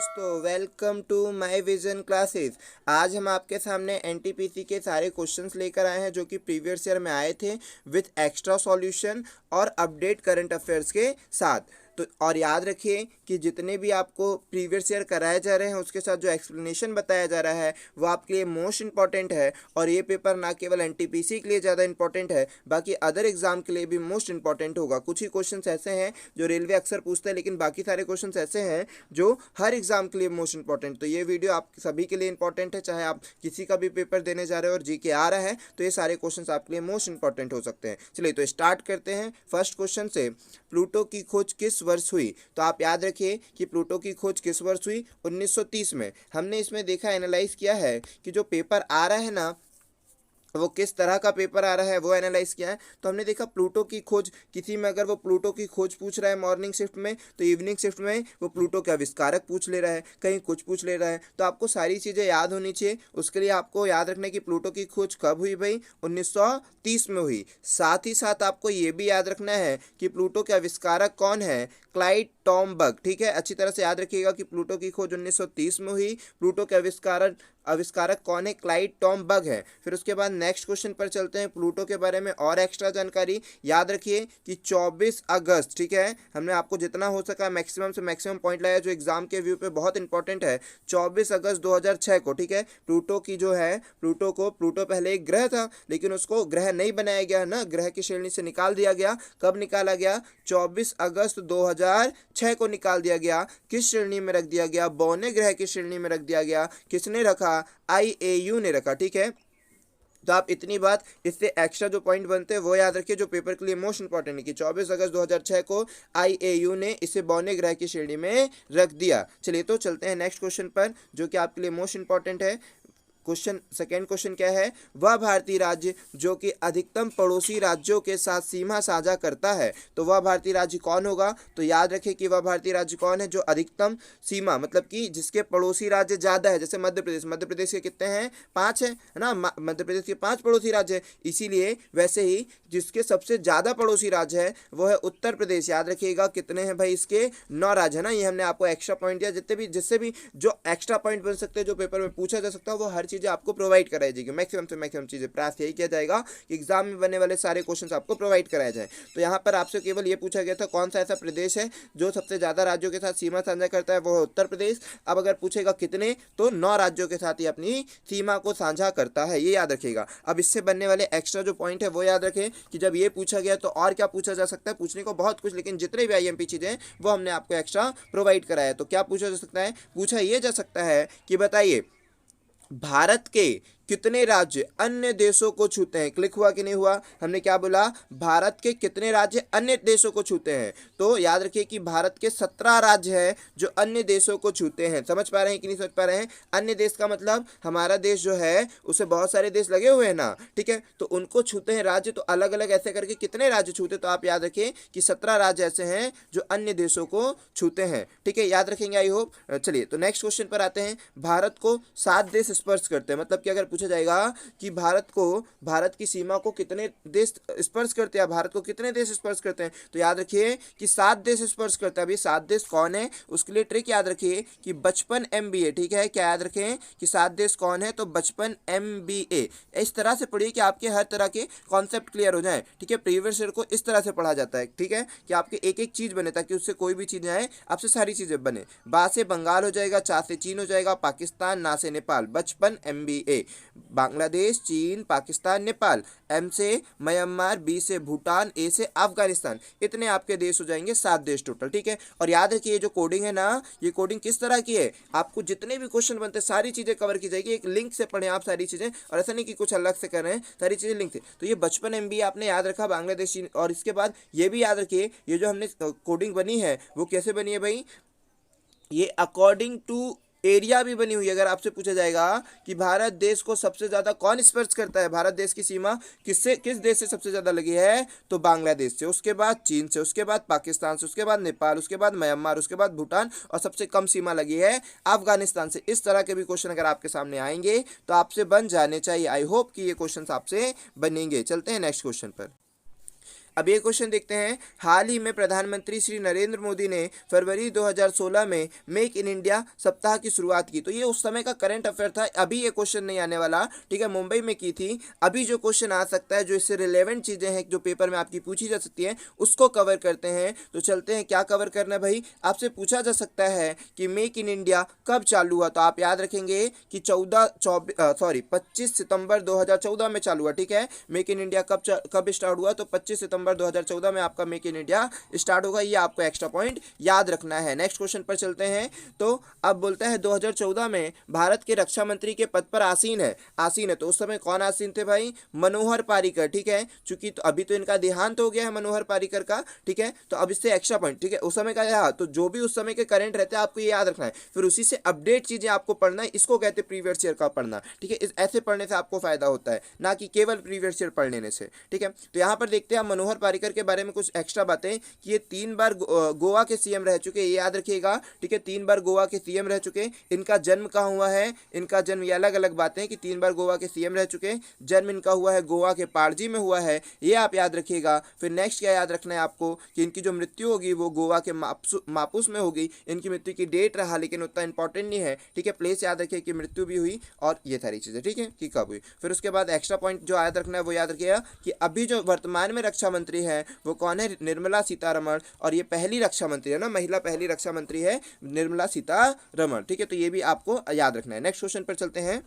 दोस्तों, welcome to my vision classes. आज हम आपके सामने एनटीपीसी के सारे क्वेश्चंस लेकर आए हैं जो कि प्रीवियस ईयर में आए थे विथ एक्स्ट्रा सॉल्यूशन और अपडेट करंट अफेयर्स के साथ। तो और याद रखिए कि जितने भी आपको प्रीवियस ईयर कराए जा रहे हैं उसके साथ जो एक्सप्लेनेशन बताया जा रहा है वो आपके लिए मोस्ट इंपॉर्टेंट है। और ये पेपर ना केवल एनटीपीसी के लिए ज़्यादा इंपॉर्टेंट है बाकी अदर एग्जाम के लिए भी मोस्ट इंपॉर्टेंट होगा। कुछ ही क्वेश्चंस ऐसे हैं जो रेलवे अक्सर पूछता है, लेकिन बाकी सारे क्वेश्चंस ऐसे हैं जो हर एग्जाम के लिए मोस्ट इंपॉर्टेंट। तो ये वीडियो आप सभी के लिए इंपॉर्टेंट है, चाहे आप किसी का भी पेपर देने जा रहे हो और जीके आ रहा है तो ये सारे क्वेश्चंस आपके लिए मोस्ट इंपॉर्टेंट हो सकते हैं। चलिए तो स्टार्ट करते हैं फर्स्ट क्वेश्चन से। प्लूटो की खोज किस वर्ष हुई? तो आप याद रखिए कि प्लूटो की खोज किस वर्ष हुई? 1930 में। हमने इसमें देखा, एनालाइज किया है कि जो पेपर आ रहा है ना वो किस तरह का पेपर आ रहा है वो एनालाइज किया है। तो हमने देखा प्लूटो की खोज, किसी में अगर वो प्लूटो की खोज पूछ रहा है मॉर्निंग शिफ्ट में तो इवनिंग शिफ्ट में वो प्लूटो के आविष्कारक पूछ ले रहा है, कहीं कुछ पूछ ले रहा है। तो आपको सारी चीज़ें याद होनी चाहिए। उसके लिए आपको याद रखना है कि प्लूटो की खोज कब हुई भाई? 1930 में हुई। साथ ही साथ आपको ये भी याद रखना है कि प्लूटो के आविष्कारक कौन है? क्लाइड टॉमबर्ग। ठीक है, अच्छी तरह से याद रखिएगा कि प्लूटो की खोज 1930 में हुई। प्लूटो के आविष्कारक कौन है? क्लाइड टॉमबर्ग है। फिर उसके बाद नेक्स्ट क्वेश्चन पर चलते हैं। प्लूटो के बारे में और एक्स्ट्रा जानकारी याद रखिए कि 24 अगस्त, ठीक है, हमने आपको जितना हो सका मैक्सिमम से मैक्सिमम पॉइंट लाया जो एग्जाम के व्यू पे बहुत इंपॉर्टेंट है। 24 अगस्त 2006 को, ठीक है, प्लूटो की जो है प्लूटो पहले एक ग्रह था लेकिन उसको ग्रह नहीं बनाया गया ना, ग्रह की श्रेणी से निकाल दिया गया। कब निकाला गया? 24 अगस्त 2006 को निकाल दिया गया। किस श्रेणी में रख दिया गया? बौने ग्रह की श्रेणी में रख दिया गया। किसने रखा? IAU ने रखा। ठीक है, तो आप इतनी बात, इससे एक्स्ट्रा जो पॉइंट बनते हैं वो याद रखिए जो पेपर के लिए मोस्ट इंपॉर्टेंट है कि 24 अगस्त 2006 को IAU ने इसे बौने ग्रह की श्रेणी में रख दिया। चलिए तो चलते हैं नेक्स्ट क्वेश्चन पर जो कि आपके लिए मोस्ट इंपॉर्टेंट है। सेकेंड क्वेश्चन क्या है? वह भारतीय राज्य जो कि अधिकतम पड़ोसी राज्यों के साथ सीमा साझा करता है। तो वह भारतीय राज्य कौन होगा? तो याद रखें कि वह भारतीय राज्य कौन है जो अधिकतम सीमा, मतलब कि जिसके पड़ोसी राज्य ज्यादा है। जैसे मध्य प्रदेश के कितने हैं? 5 है ना, मध्य प्रदेश के 5 पड़ोसी राज्य है। इसीलिए वैसे ही जिसके सबसे ज्यादा पड़ोसी राज्य है वो है उत्तर प्रदेश। याद रखिएगा कितने हैं भाई? इसके 9 राज्य है ना। ये हमने आपको एक्स्ट्रा पॉइंट दिया, जिससे भी जो एक्स्ट्रा पॉइंट बन सकते हैं जो पेपर में पूछा जा सकता है वो हर चीजें आपको प्रोवाइड कराई जाएगी। मैक्सिमम से मैक्सिमम चीजें प्रयास यही किया जाएगा कि एग्जाम में बनने वाले सारे क्वेश्चंस आपको प्रोवाइड कराए जाए। तो यहाँ पर आपसे केवल ये पूछा गया था कौन सा ऐसा प्रदेश है जो सबसे ज्यादा राज्यों के साथ सीमा साझा करता है, वो है उत्तर प्रदेश। अब अगर पूछेगा कितने, तो 9 राज्यों के साथ ही अपनी सीमा को साझा करता है, ये याद रखिएगा। अब इससे बनने वाले एक्स्ट्रा जो पॉइंट है वो याद रखें कि जब ये पूछा गया तो और क्या पूछा जा सकता है? पूछने को बहुत कुछ, लेकिन जितने भी IMP चीजें वो हमने आपको एक्स्ट्रा प्रोवाइड कराया। तो क्या पूछा जा सकता है? पूछा ये जा सकता है कि बताइए भारत के कितने राज्य अन्य देशों को छूते हैं? क्लिक हुआ कि नहीं हुआ? हमने क्या बोला? भारत के कितने राज्य अन्य देशों को छूते हैं? तो याद रखिए कि भारत के 17 राज्य हैं जो अन्य देशों को छूते हैं। समझ पा रहे हैं कि नहीं समझ पा रहे हैं? अन्य देश का मतलब हमारा देश जो है उसे बहुत सारे देश लगे हुए हैं ना, ठीक है, तो उनको छूते हैं राज्य। तो अलग अलग ऐसे करके कितने राज्य छूते? तो आप याद रखिए कि 17 राज्य ऐसे हैं जो अन्य देशों को छूते हैं। ठीक है, याद रखेंगे आई होप। चलिए तो नेक्स्ट क्वेश्चन पर आते हैं। भारत को 7 देश स्पर्श करते हैं, मतलब कि अगर पूछा जाएगा कि भारत की सीमा को कितने देश स्पर्श करते हैं, भारत को कितने देश स्पर्श करते हैं, तो याद रखिए कि 7 देश स्पर्श करते हैं। अभी 7 देश कौन है उसके लिए ट्रिक याद रखिए कि 55 MBA। ठीक है, क्या याद रखें कि 7 देश कौन है? तो 55 MBA। इस तरह से पढ़िए कि आपके हर तरह के कॉन्सेप्ट क्लियर हो जाए। ठीक है, प्रीवियस ईयर को इस तरह से पढ़ा जाता है, ठीक है, कि आपके एक एक चीज बने ताकि उससे कोई भी चीज आए आपसे सारी चीजें बने। बा से बंगाल हो जाएगा, चा से चीन हो जाएगा, पाकिस्तान, ना से नेपाल। 55 MBA। बांग्लादेश, चीन, पाकिस्तान, नेपाल। M से म्यांमार, B से भूटान, A से अफगानिस्तान। इतने आपके देश हो जाएंगे, 7 देश टोटल। ठीक है, और याद रखिए ये जो कोडिंग है ना, ये कोडिंग किस तरह की है? आपको जितने भी क्वेश्चन बनते हैं सारी चीजें कवर की जाएगी। एक लिंक से पढ़ें आप सारी चीजें, और ऐसा नहीं कि कुछ अलग से कर रहे हैं, सारी चीजें लिंक से। तो ये 55 MBA आपने याद रखा, बांग्लादेश, चीन। और इसके बाद ये भी याद रखिए ये जो हमने कोडिंग बनी है वो कैसे बनी है भाई? ये अकॉर्डिंग टू एरिया भी बनी हुई है। अगर आपसे पूछा जाएगा कि भारत देश को सबसे ज्यादा कौन स्पर्श करता है, भारत देश की सीमा किस देश से सबसे ज्यादा लगी है, तो बांग्लादेश से, उसके बाद चीन से, उसके बाद पाकिस्तान से, उसके बाद नेपाल, उसके बाद म्यांमार, उसके बाद भूटान, और सबसे कम सीमा लगी है अफगानिस्तान से। इस तरह के भी क्वेश्चन अगर आपके सामने आएंगे तो आपसे बन जाने चाहिए। आई होप कि ये क्वेश्चन आपसे बनेंगे। चलते हैं नेक्स्ट क्वेश्चन पर। अब ये क्वेश्चन देखते हैं, हाल ही में प्रधानमंत्री श्री नरेंद्र मोदी ने फरवरी 2016 में मेक इन इंडिया सप्ताह की शुरुआत की। तो ये उस समय का करंट अफेयर था, अभी ये क्वेश्चन नहीं आने वाला, ठीक है, मुंबई में की थी। अभी जो क्वेश्चन आ सकता है, जो इससे रिलेवेंट चीजें हैं जो पेपर में आपकी पूछी जा सकती हैं, उसको कवर करते हैं। तो चलते हैं, क्या कवर करना है भाई, आपसे पूछा जा सकता है कि मेक इन इंडिया कब चालू हुआ। तो आप याद रखेंगे कि 25 सितंबर 2014 में चालू हुआ, ठीक है। मेक इन इंडिया कब स्टार्ट हुआ, तो 25 सितंबर 2014 में आपका मेक इन इंडिया स्टार्ट होगा। ये आपको एक्स्ट्रा पॉइंट याद रखना है। नेक्स्ट क्वेश्चन पर चलते हैं। तो अब बोलता है 2014 में भारत के रक्षा मंत्री के पद पर आसीन है। तो उस समय कौन आसीन थे भाई, मनोहर पारिकर, ठीक है। चूंकि तो अभी तो इनका देहांत हो गया है मनोहर पारिकर का, ठीक है, तो अब इससे एक्स्ट्रा पॉइंट, ठीक है, उस समय का याद। तो जो भी उस समय के करंट रहते हैं आपको ये याद रखना है, फिर उसी से अपडेट चीजें आपको पढ़ना है। इसको कहते हैं प्रीवियस ईयर का पढ़ना, ठीक है। ऐसे पढ़ने से आपको फायदा होता है, ना कि केवल प्रीवियस ईयर पढ़ लेने से, ठीक है। तो यहाँ पर देखते हैं मनोहर पारिकर के बारे में कुछ एक्स्ट्रा बातें कि ये 3 बार गोवा के सीएम रह चुके, ये याद रखिएगा, ठीक है। 3 बार गोवा के सीएम रह चुके। इनका जन्म कहाँ हुआ है, इनका जन्म, ये अलग अलग बातें कि 3 बार गोवा के सीएम रह चुके, जन्म इनका हुआ है गोवा के पाणजी में हुआ है, ये आप याद रखिएगा। फिर नेक्स्ट क्या याद रखना है आपको कि इनकी जो मृत्यु होगी वो गोवा के मापुस में होगी। इनकी मृत्यु की डेट रहा लेकिन उतना इंपॉर्टेंट नहीं है, ठीक है। प्लेस याद रखिए कि मृत्यु भी हुई और ये सारी चीजें, ठीक है, कि कब हुई। फिर उसके बाद एक्स्ट्रा पॉइंट जो याद रखना है वो याद रखिएगा कि अभी जो वर्तमान में रक्षा मंत्री है वो कौन है, निर्मला सीतारमण। और ये पहली रक्षा मंत्री है ना, महिला पहली रक्षा मंत्री है निर्मला सीतारमण, ठीक है। तो ये भी आपको याद रखना है। नेक्स्ट क्वेश्चन पर चलते हैं।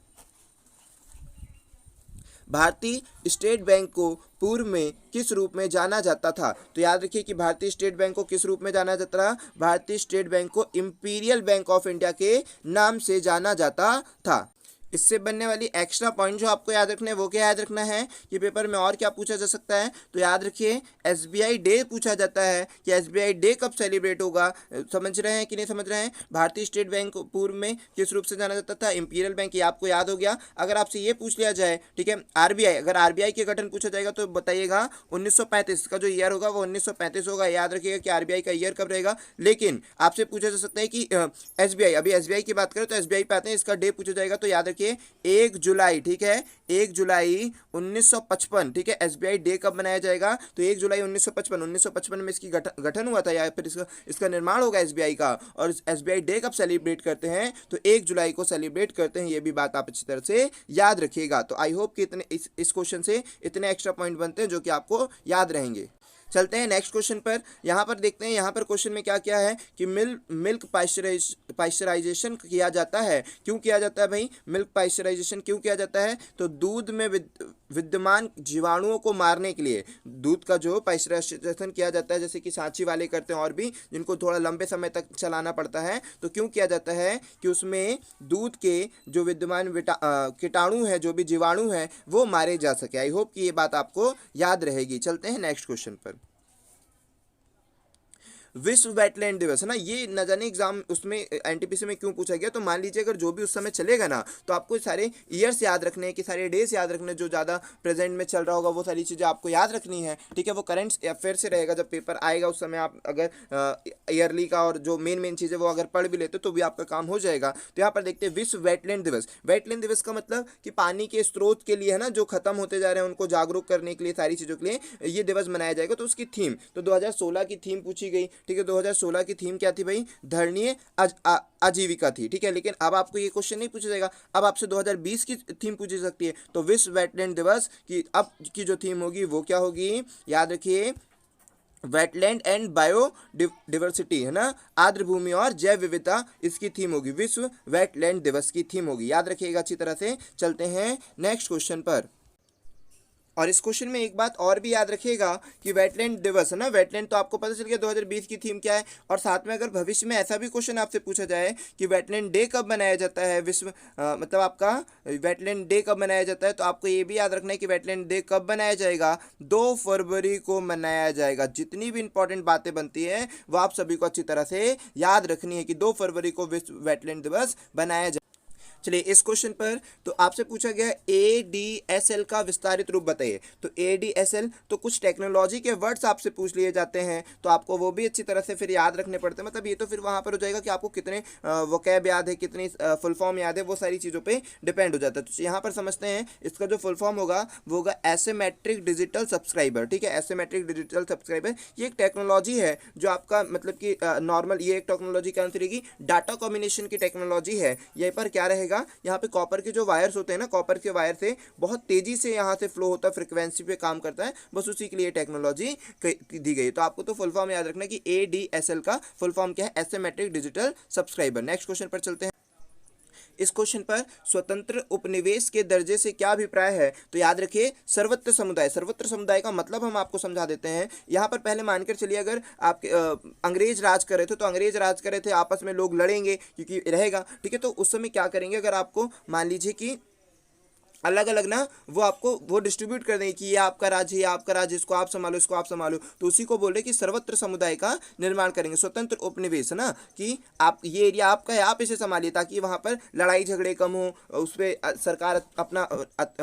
भारतीय स्टेट बैंक को पूर्व में किस रूप में जाना जाता था। तो याद रखिए कि भारतीय स्टेट बैंक को किस रूप में जाना जाता था, भारतीय स्टेट बैंक को इंपीरियल बैंक ऑफ इंडिया के नाम से जाना जाता था। इससे बनने वाली एक्स्ट्रा पॉइंट जो आपको याद रखना है वो क्या याद रखना है कि पेपर में और क्या पूछा जा सकता है। तो याद रखिए एसबीआई डे पूछा जाता है कि एसबीआई डे कब सेलिब्रेट होगा। समझ रहे हैं कि नहीं समझ रहे हैं। भारतीय स्टेट बैंक को पूर्व में किस रूप से जाना जाता था, इंपीरियल बैंक, ये आपको याद हो गया। अगर आपसे ये पूछ लिया जाए, ठीक है, आरबीआई, अगर आरबीआई के गठन पूछा जाएगा तो बताइएगा 1935 का जो ईयर होगा वो 1935 होगा। याद रखिएगा कि आरबीआई का ईयर कब रहेगा। लेकिन आपसे पूछा जा सकता है कि एसबीआई, अभी एसबीआई की बात करें तो एसबीआई पे आते हैं, इसका डे पूछा जाएगा तो याद रखिए 1 जुलाई, ठीक है, 1 जुलाई 1955, ठीक है। एसबीआई डे कब मनाया जाएगा, तो 1 जुलाई 1955 में इसकी गठन हुआ था या फिर इसका निर्माण होगा एसबीआई का। और एसबीआई डे कब सेलिब्रेट करते हैं, तो 1 जुलाई को सेलिब्रेट करते हैं। ये भी बात आप अच्छी तरह से याद रखिएगा। तो आई होप कि इतने इस क्वेश्चन से इतने एक्स्ट्रा पॉइंट बनते हैं जो कि आपको याद रहेंगे। चलते हैं नेक्स्ट क्वेश्चन पर। यहाँ पर देखते हैं, यहाँ पर क्वेश्चन में क्या क्या है कि मिल्क पाश्चराइजेशन किया जाता है। क्यों किया जाता है भाई, मिल्क पाश्चराइजेशन क्यों किया जाता है, तो दूध में विद्यमान जीवाणुओं को मारने के लिए दूध का जो पाश्चराइजेशन किया जाता है, जैसे कि सांची वाले करते हैं और भी जिनको थोड़ा लंबे समय तक चलाना पड़ता है। तो क्यों किया जाता है कि उसमें दूध के जो विद्यमान कीटाणु है, जो भी जीवाणु है, वो मारे जा सके। आई होप कि ये बात आपको याद रहेगी। चलते हैं नेक्स्ट क्वेश्चन पर। विश्व वेटलैंड दिवस है ना, ये न जाने एग्जाम उसमें एनटीपीसी में क्यों पूछा गया। तो मान लीजिए अगर जो भी उस समय चलेगा ना, तो आपको सारे ईयर्स याद रखने हैं कि सारे डेज याद रखने, जो ज़्यादा प्रेजेंट में चल रहा होगा वो सारी चीज़ें आपको याद रखनी है, ठीक है। वो करंट अफेयर से रहेगा, जब पेपर आएगा उस समय आप अगर ईयरली का और जो मेन चीज़ें वो अगर पढ़ भी लेते तो भी आपका काम हो जाएगा। तो यहाँ पर देखते हैं विश्व वेटलैंड दिवस। वेटलैंड दिवस का मतलब कि पानी के स्रोत के लिए है ना, जो खत्म होते जा रहे हैं उनको जागरूक करने के लिए, सारी चीज़ों के लिए ये दिवस मनाया जाएगा। तो उसकी थीम, तो 2016 की थीम पूछी गई, ठीक है। 2016 की थीम क्या थी भाई, धरणीय आजीविका थी, ठीक है। लेकिन अब आपको ये क्वेश्चन नहीं पूछा जाएगा, अब आपसे 2020 की थीम पूछी सकती है। तो विश्व वेटलैंड दिवस की अब की जो थीम होगी वो क्या होगी, याद रखिए, वेटलैंड एंड बायोडिवर्सिटी, है ना, आर्द्र भूमि और जैव विविधता, इसकी थीम होगी। विश्व वेटलैंड दिवस की थीम होगी, याद रखिएगा अच्छी तरह से। चलते हैं नेक्स्ट क्वेश्चन पर। और इस क्वेश्चन में एक बात और भी याद रखिएगा कि वेटलैंड दिवस है ना, वेटलैंड तो आपको पता चल गया 2020 की थीम क्या है। और साथ में अगर भविष्य में ऐसा भी क्वेश्चन आपसे पूछा जाए कि वेटलैंड डे कब मनाया जाता है, मतलब आपका वेटलैंड डे कब मनाया जाता है, तो आपको ये भी याद रखना है कि वेटलैंड डे कब मनाया जाएगा, 2 फरवरी को मनाया जाएगा। जितनी भी इंपॉर्टेंट बातें बनती हैं वो आप सभी को अच्छी तरह से याद रखनी है कि 2 फरवरी को विश्व वेटलैंड दिवस बनाया जाए। चलिए इस क्वेश्चन पर तो आपसे पूछा गया ADSL का विस्तारित रूप बताइए। तो ADSL तो कुछ टेक्नोलॉजी के वर्ड्स आपसे पूछ लिए जाते हैं, तो आपको वो भी अच्छी तरह से फिर याद रखने पड़ते हैं। मतलब ये तो फिर वहाँ पर हो जाएगा कि आपको कितने वोकैब याद है, कितनी फुल फॉर्म याद है, वो सारी चीज़ों पे डिपेंड हो जाता है। तो यहाँ पर समझते हैं इसका जो फुल फॉर्म होगा वो होगा एसिमेट्रिक डिजिटल सब्सक्राइबर। ठीक है, एसिमेट्रिक डिजिटल सब्सक्राइबर ये एक टेक्नोलॉजी है जो आपका मतलब कि नॉर्मल ये एक टेक्नोलॉजी क्या रहेगी, डाटा कॉम्बिनेशन की टेक्नोलॉजी है। यहीं पर क्या रहेगा, यहाँ पे कॉपर के जो वायर्स होते हैं ना, कॉपर के वायर से बहुत तेजी से यहाँ से फ्लो होता है, फ्रिक्वेंसी पे काम करता है, बस उसी के लिए टेक्नोलॉजी दी गई। तो आपको तो फुल फॉर्म याद रखना है कि ADSL का फुल फॉर्म क्या है, asymmetric digital subscriber. Next question पर चलते हैं। इस क्वेश्चन पर स्वतंत्र उपनिवेश के दर्जे से क्या अभिप्राय है, तो याद रखिए सर्वत्र समुदाय। सर्वत्र समुदाय का मतलब हम आपको समझा देते हैं। यहाँ पर पहले मानकर चलिए अगर आपके अंग्रेज राज कर रहे थे, तो अंग्रेज राज कर रहे थे, आपस में लोग लड़ेंगे क्योंकि रहेगा, ठीक है। तो उस समय क्या करेंगे, अगर आपको मान लीजिए कि अलग अलग ना वो आपको वो डिस्ट्रीब्यूट कर देंगे कि ये आपका राज्य, ये आपका राज्य, इसको आप संभालो, इसको आप संभालो, तो उसी को बोल रहे कि सर्वत्र समुदाय का निर्माण करेंगे। स्वतंत्र उपनिवेश है ना, कि आप ये एरिया आपका है, आप इसे संभालिए ताकि वहाँ पर लड़ाई झगड़े कम हो, उस पर सरकार अपना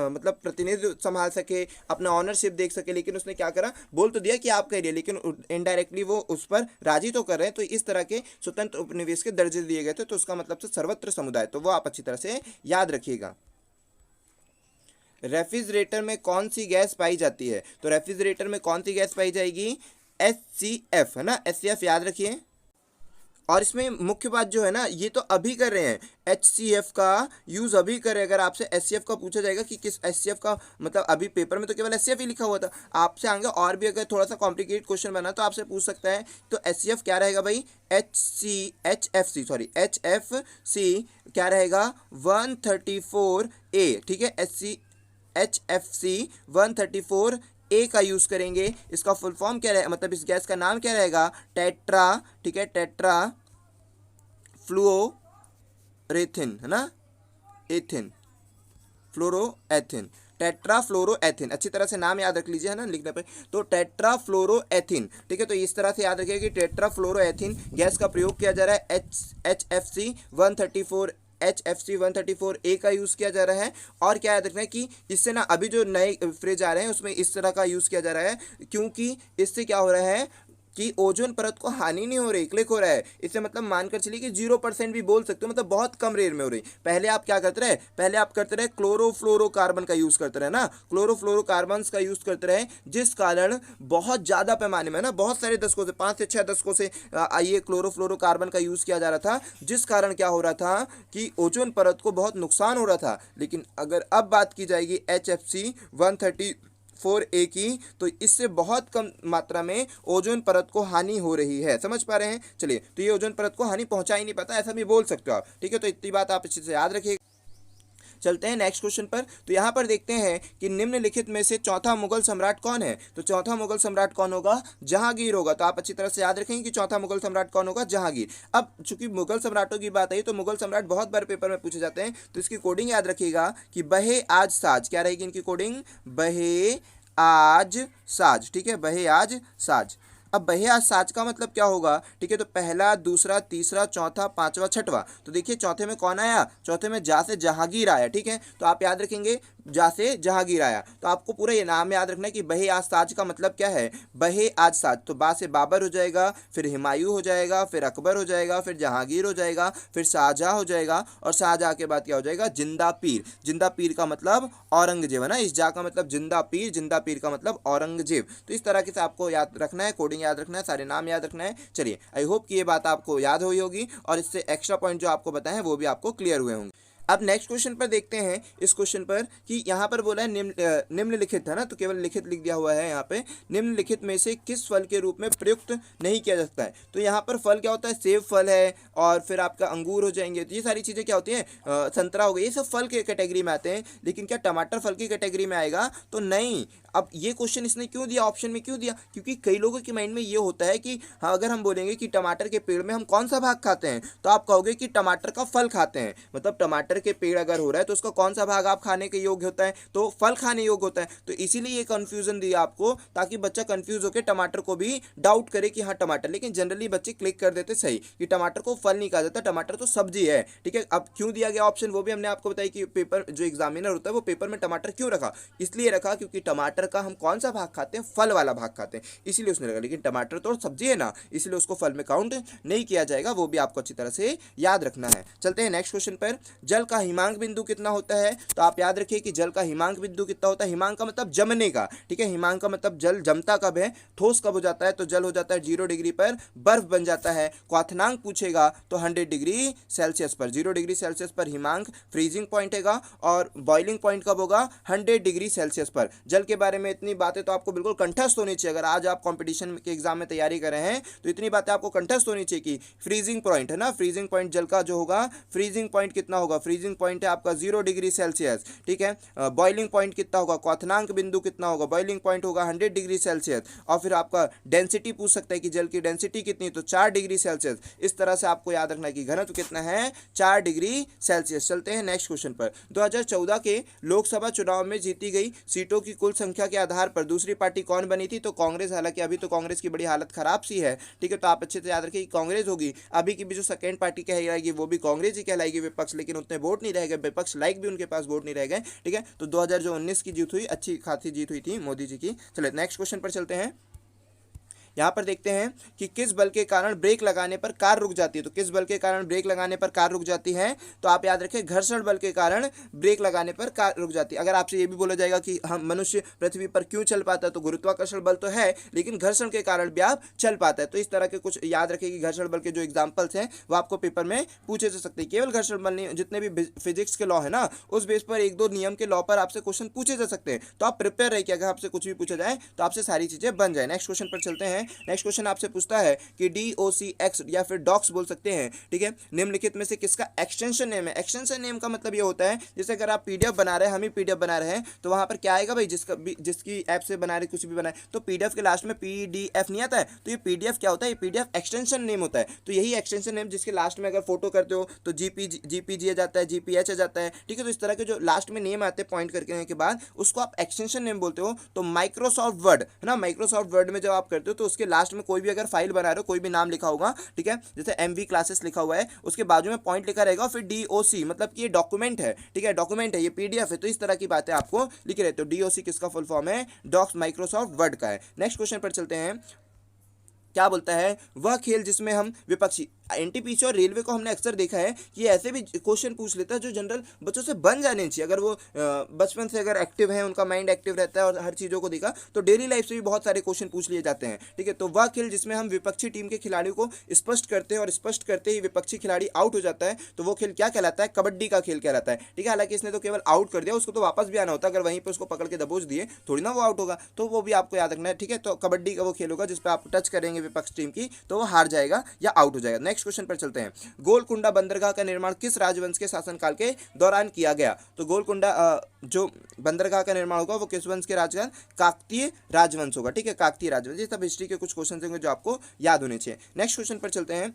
मतलब प्रतिनिधित्व संभाल सके, अपना ऑनरशिप देख सके। लेकिन उसने क्या करा, बोल तो दिया कि आपका एरिया, लेकिन इनडायरेक्टली वो उस पर राजी तो कर रहे हैं। तो इस तरह के स्वतंत्र उपनिवेश के दर्जे दिए गए थे, तो उसका मतलब से सर्वत्र समुदाय, तो वो आप अच्छी तरह से याद रखिएगा। रेफ्रिजरेटर में कौन सी गैस पाई जाती है, तो रेफ्रिजरेटर में कौन सी गैस पाई जाएगी, HCF है ना, HCF याद रखिए। और इसमें मुख्य बात जो है ना, ये तो अभी कर रहे हैं, HCF का यूज़ अभी करें। अगर आपसे HCF का पूछा जाएगा कि किस HCF का मतलब, अभी पेपर में तो केवल HCF ही लिखा हुआ था, आपसे आगे और भी अगर थोड़ा सा कॉम्प्लिकेटेड क्वेश्चन बना तो आपसे पूछ सकता है। तो HCF क्या रहेगा भाई, HFC क्या रहेगा, 134A। ठीक है, HFC 134A का यूज़ करेंगे। इसका फुल फॉर्म क्या रहेगा, मतलब इस गैस का नाम क्या रहेगा, टेट्रा। ठीक है, टेट्रा फ्लोरोएथिन है ना, एथिन, फ्लोरोएथिन, टेट्राफ्लोरोएथिन। अच्छी तरह से नाम याद रख लीजिए है ना लिखने पे, तो टेट्राफ्लोरोएथिन। ठीक है, तो इस तरह से याद रखिए कि टेट्राफ्लोरोएथिन गैस का प्रयोग किया जा रहा है। HFC 134A का यूज़ किया जा रहा है। और क्या याद रखना है कि इससे ना अभी जो नए फ्रिज आ रहे हैं उसमें इस तरह का यूज़ किया जा रहा है, क्योंकि इससे क्या हो रहा है कि ओजोन परत को हानि नहीं हो रही, क्लिक हो रहा है। इससे मतलब मानकर चलिए कि 0% भी बोल सकते हो, मतलब बहुत कम रेट में हो रही। पहले आप क्या करते रहे, पहले आप करते रहे क्लोरोफ्लोरोकार्बन का यूज़ करते रहे ना, क्लोरोफ्लोरोकार्बन का यूज़ करते रहे, जिस कारण बहुत ज़्यादा पैमाने में ना, बहुत सारे दशकों से, 5 से 6 दशकों से ये क्लोरोफ्लोरोकार्बन का यूज़ किया जा रहा था, जिस कारण क्या हो रहा था कि ओजोन परत को बहुत नुकसान हो रहा था। लेकिन अगर अब बात की जाएगी HFC 134A की, तो इससे बहुत कम मात्रा में ओजोन परत को हानि हो रही है। समझ पा रहे हैं, चलिए। तो ये ओजोन परत को हानि पहुंचा ही नहीं पाता, ऐसा भी बोल सकते हो आप। ठीक है, तो इतनी बात आप अच्छे से याद रखिए। चलते हैं नेक्स्ट क्वेश्चन पर। तो यहाँ पर देखते हैं कि निम्नलिखित में से चौथा मुगल सम्राट कौन है, तो चौथा मुगल सम्राट कौन होगा, जहांगीर होगा। तो आप अच्छी तरह से याद रखेंगे कि चौथा मुगल सम्राट कौन होगा, जहांगीर। अब चूंकि मुगल सम्राटों की बात आई, तो मुगल सम्राट बहुत बार पेपर में पूछे जाते हैं, तो इसकी कोडिंग याद रखिएगा कि बहे आज साज। क्या रहेगी इनकी कोडिंग, बहे आज साज। ठीक है, बहे आज साज। अब बहे आज साज का मतलब क्या होगा, ठीक है, तो पहला, दूसरा, तीसरा, चौथा, पांचवा, छठवा। तो देखिए चौथे में कौन आया, चौथे में जा से जहांगीर आया। ठीक है, तो आप याद रखेंगे जा से जहांगीर आया। तो आपको पूरा ये नाम याद रखना है कि बहे आज साज का मतलब क्या है, बहे आज साज। तो बा से बाबर हो जाएगा, फिर हुमायूं हो जाएगा, फिर अकबर हो जाएगा, फिर जहांगीर हो जाएगा, फिर शाहजहाँ हो जाएगा, और शाहजहाँ के बाद क्या हो जाएगा, जिंदा पीर। जिंदा पीर का मतलब औरंगजेब है ना, इस जा का मतलब जिंदा पीर का मतलब औरंगजेब। तो इस तरह से आपको याद रखना है, कोडिंग याद रखना है, सारे नाम याद रखना है। चलिए, आई होप कि ये बात आपको याद हुई होगी, और इससे एक्स्ट्रा पॉइंट जो आपको बताए हैं वो भी आपको क्लियर हुए होंगे। अब नेक्स्ट क्वेश्चन पर देखते हैं, इस क्वेश्चन पर कि यहाँ पर बोला है निम्नलिखित है ना, तो केवल लिखित लिख दिया हुआ है यहाँ पे, निम्नलिखित में से किस फल के रूप में प्रयुक्त नहीं किया जा सकता है। तो यहाँ पर फल क्या होता है, सेब फल है, और फिर आपका अंगूर हो जाएंगे, तो ये सारी चीज़ें क्या होती हैं, संतरा हो गई, ये सब फल के कैटेगरी में आते हैं। लेकिन क्या टमाटर फल की कैटेगरी में आएगा, तो नहीं। अब ये क्वेश्चन इसने क्यों दिया, ऑप्शन में क्यों दिया, क्योंकि कई लोगों के माइंड में ये होता है कि हाँ, अगर हम बोलेंगे कि टमाटर के पेड़ में हम कौन सा भाग खाते हैं, तो आप कहोगे कि टमाटर का फल खाते हैं, मतलब टमाटर के पेड़ अगर हो रहा है तो उसका कौन सा भाग आप खाने के योग्य होता है, तो फल खाने योग्य होता है। तो इसीलिए ये कंफ्यूजन दिया आपको, ताकि बच्चा कंफ्यूज होकर टमाटर को भी डाउट करे कि हाँ टमाटर, लेकिन जनरली बच्चे क्लिक कर देते सही कि टमाटर को फल नहीं कहा जाता, टमाटर तो सब्जी है। ठीक है, अब क्यों दिया गया ऑप्शन वो भी हमने आपको बताया कि पेपर जो एग्जामिनर होता है वो पेपर में टमाटर क्यों रखा, इसलिए रखा क्योंकि टमाटर का हम कौन सा भाग खाते हैं, फल वाला भाग खाते हैं, इसीलिए उसने रखा। लेकिन टमाटर तो सब्जी है ना, इसलिए उसको फल में काउंट नहीं किया जाएगा, वो भी आपको अच्छी तरह से याद रखना है। चलते हैं नेक्स्ट क्वेश्चन पर। जल का हिमांक बिंदु कितना होता है, तो आप याद रखिए कि जल का हिमांक बिंदु कितना होता है। हिमांक का मतलब जमने का, ठीक है, हिमांक का मतलब जल जमता कब है, ठोस कब हो जाता है, तो जल हो जाता है 0 डिग्री पर बर्फ बन जाता है। क्वाथनांक पूछेगा तो 100 डिग्री सेल्सियस पर, 0 डिग्री सेल्सियस पर हिमांक फ्रीजिंग पॉइंट हैगा, और बॉइलिंग पॉइंट कब होगा, 100 डिग्री सेल्सियस पर। जल के बारे में इतनी बातें तो आपको बिल्कुल कंठस्थ होनी चाहिए। अगर आज आप कंपटीशन के एग्जाम में तैयारी कर रहे हैं तो इतनी बातें आपको कंठस्थ होनी चाहिए कि फ्रीजिंग पॉइंट है ना, फ्रीजिंग पॉइंट जल का जो होगा, फ्रीजिंग पॉइंट कितना होगा, फ्रीजिंग पॉइंट है आपका 0 डिग्री सेल्सियस। ठीक है, बॉइलिंग पॉइंट कितना होगा, क्वाथनांक बिंदु कितना होगा, बॉइलिंग पॉइंट होगा 100 डिग्री सेल्सियस। और फिर आपका डेंसिटी पूछ सकता है कि जल की डेंसिटी कितनी, तो 4 डिग्री सेल्सियस। इस तरह से आपको याद रखना है कि घनत्व कितना है, 4 डिग्री सेल्सियस। चलते हैं नेक्स्ट क्वेश्चन पर। 2014 के लोकसभा चुनाव में जीती गई सीटों की कुल संख्या के आधार पर दूसरी पार्टी कौन बनी थी, तो कांग्रेस। हालांकि अभी तो कांग्रेस की बड़ी हालत खराब सी है, ठीक है, तो आप अच्छे से याद रखिए कि कांग्रेस होगी। अभी की भी जो सेकेंड पार्टी कहलाएगी वो भी कांग्रेस ही कहलाएगी, विपक्ष, लेकिन उतने वोट नहीं रह गए, विपक्ष लाइक भी उनके पास वोट नहीं रह गए। ठीक है, तो 2019 की जीत हुई, अच्छी खासी जीत हुई थी मोदी जी की। चलिए नेक्स्ट क्वेश्चन पर चलते हैं। यहाँ पर देखते हैं कि किस बल के कारण ब्रेक लगाने पर कार रुक जाती है, तो किस बल के कारण ब्रेक लगाने पर कार रुक जाती है, तो आप याद रखें घर्षण बल के कारण ब्रेक लगाने पर कार रुक जाती है। अगर आपसे ये भी बोला जाएगा कि हम मनुष्य पृथ्वी पर क्यों चल पाता है, तो गुरुत्वाकर्षण बल तो है, लेकिन घर्षण के कारण भी आप चल पाता है। तो इस तरह के कुछ याद रखें कि घर्षण बल के जो एग्जाम्पल्स हैं वो आपको पेपर में पूछे जा सकते हैं। केवल घर्षण बल नहीं, जितने भी फिजिक्स के लॉ है ना, उस बेस पर 1-2 नियम के लॉ पर आपसे क्वेश्चन पूछे जा सकते हैं। तो आप प्रिपेयर रहिए कि अगर आपसे कुछ भी पूछा जाए तो आपसे सारी चीजें बन जाए। नेक्स्ट क्वेश्चन पर चलते हैं। नेक्स्ट क्वेश्चन आपसे पूछता है कि DOCX या फिर डॉक्स बोल सकते हैं, ठीक है, निम्नलिखित में से किसका एक्सटेंशन नेम है। एक्सटेंशन नेम का मतलब ये होता है, जैसे अगर आप पीडीएफ बना रहे हैं, हम ही पीडीएफ बना रहे हैं, तो वहां पर क्या आएगा भाई, जिसकी ऐप से बना रहे कुछ भी बनाए, तो पीडीएफ के लास्ट में PDF नहीं आता है, तो ये पीडीएफ क्या होता है, ये पीडीएफ एक्सटेंशन नेम होता है। तो यही एक्सटेंशन नेम जिसके लास्ट में अगर फोटो करते हो तो GPG आ जाता है, GPH आ जाता है, ठीक है। तो इस तरह के जो लास्ट में नेम आते हैं पॉइंट करने के बाद, उसको आप एक्सटेंशन नेम बोलते हो। तो माइक्रोसॉफ्ट वर्ड है ना, माइक्रोसॉफ्ट वर्ड में जब आप करते हो तो उसके लास्ट में कोई भी अगर फाइल बना रहे हो, कोई भी नाम लिखा होगा, ठीक है, जैसे MV क्लासेस लिखा हुआ है, उसके बाजू में पॉइंट लिखा रहेगा, फिर DOC मतलब कि ये डॉक्यूमेंट है, ठीक है, डॉक्यूमेंट है, ये PDF है। तो इस तरह की बातें आपको लिखे रहते हो। DOC किसका फुल फॉर्म है, डॉक्स माइक्रोसॉफ्ट वर्ड का है। नेक्स्ट क्वेश्चन पर चलते हैं। क्या बोलता है, वह खेल जिसमें हम विपक्षी, NTPC और रेलवे को हमने अक्सर देखा है कि ऐसे भी क्वेश्चन पूछ लेता है जो जनरल बच्चों से बन जाने चाहिए। अगर वो बचपन से अगर एक्टिव है, उनका माइंड एक्टिव रहता है और हर चीज़ों को देखा, तो डेली लाइफ से भी बहुत सारे क्वेश्चन पूछ लिए जाते हैं, ठीक है। तो वह खेल जिसमें हम विपक्षी टीम के खिलाड़ियों को स्पष्ट करते हैं और स्पष्ट करते ही विपक्षी खिलाड़ी आउट हो जाता है, तो वो खेल क्या कहलाता है, कबड्डी का खेल कहलाता है, ठीक है। हालांकि इसने तो केवल आउट कर दिया, उसको तो वापस भी आना होता है, अगर वहीं पर उसको पकड़ के दबोच दिए थोड़ी ना वो आउट होगा, तो वो भी आपको याद रखना है, ठीक है। तो कबड्डी का वो खेल होगा जिसपे आप टच करेंगे विपक्ष टीम की, तो वो हार जाएगा या आउट हो जाएगा। नेक्स्ट क्वेश्चन पर चलते हैं। गोलकुंडा बंदरगाह का निर्माण किस राजवंश के शासनकाल के दौरान किया गया, तो गोलकुंडा जो बंदरगाह का निर्माण होगा वो किस वंश के राजवंश, काकतीय राजवंश होगा, ठीक है, काकतीय राजवंश। ये सब हिस्ट्री के कुछ क्वेश्चन होंगे जो आपको याद होने चाहिए। नेक्स्ट क्वेश्चन पर चलते हैं।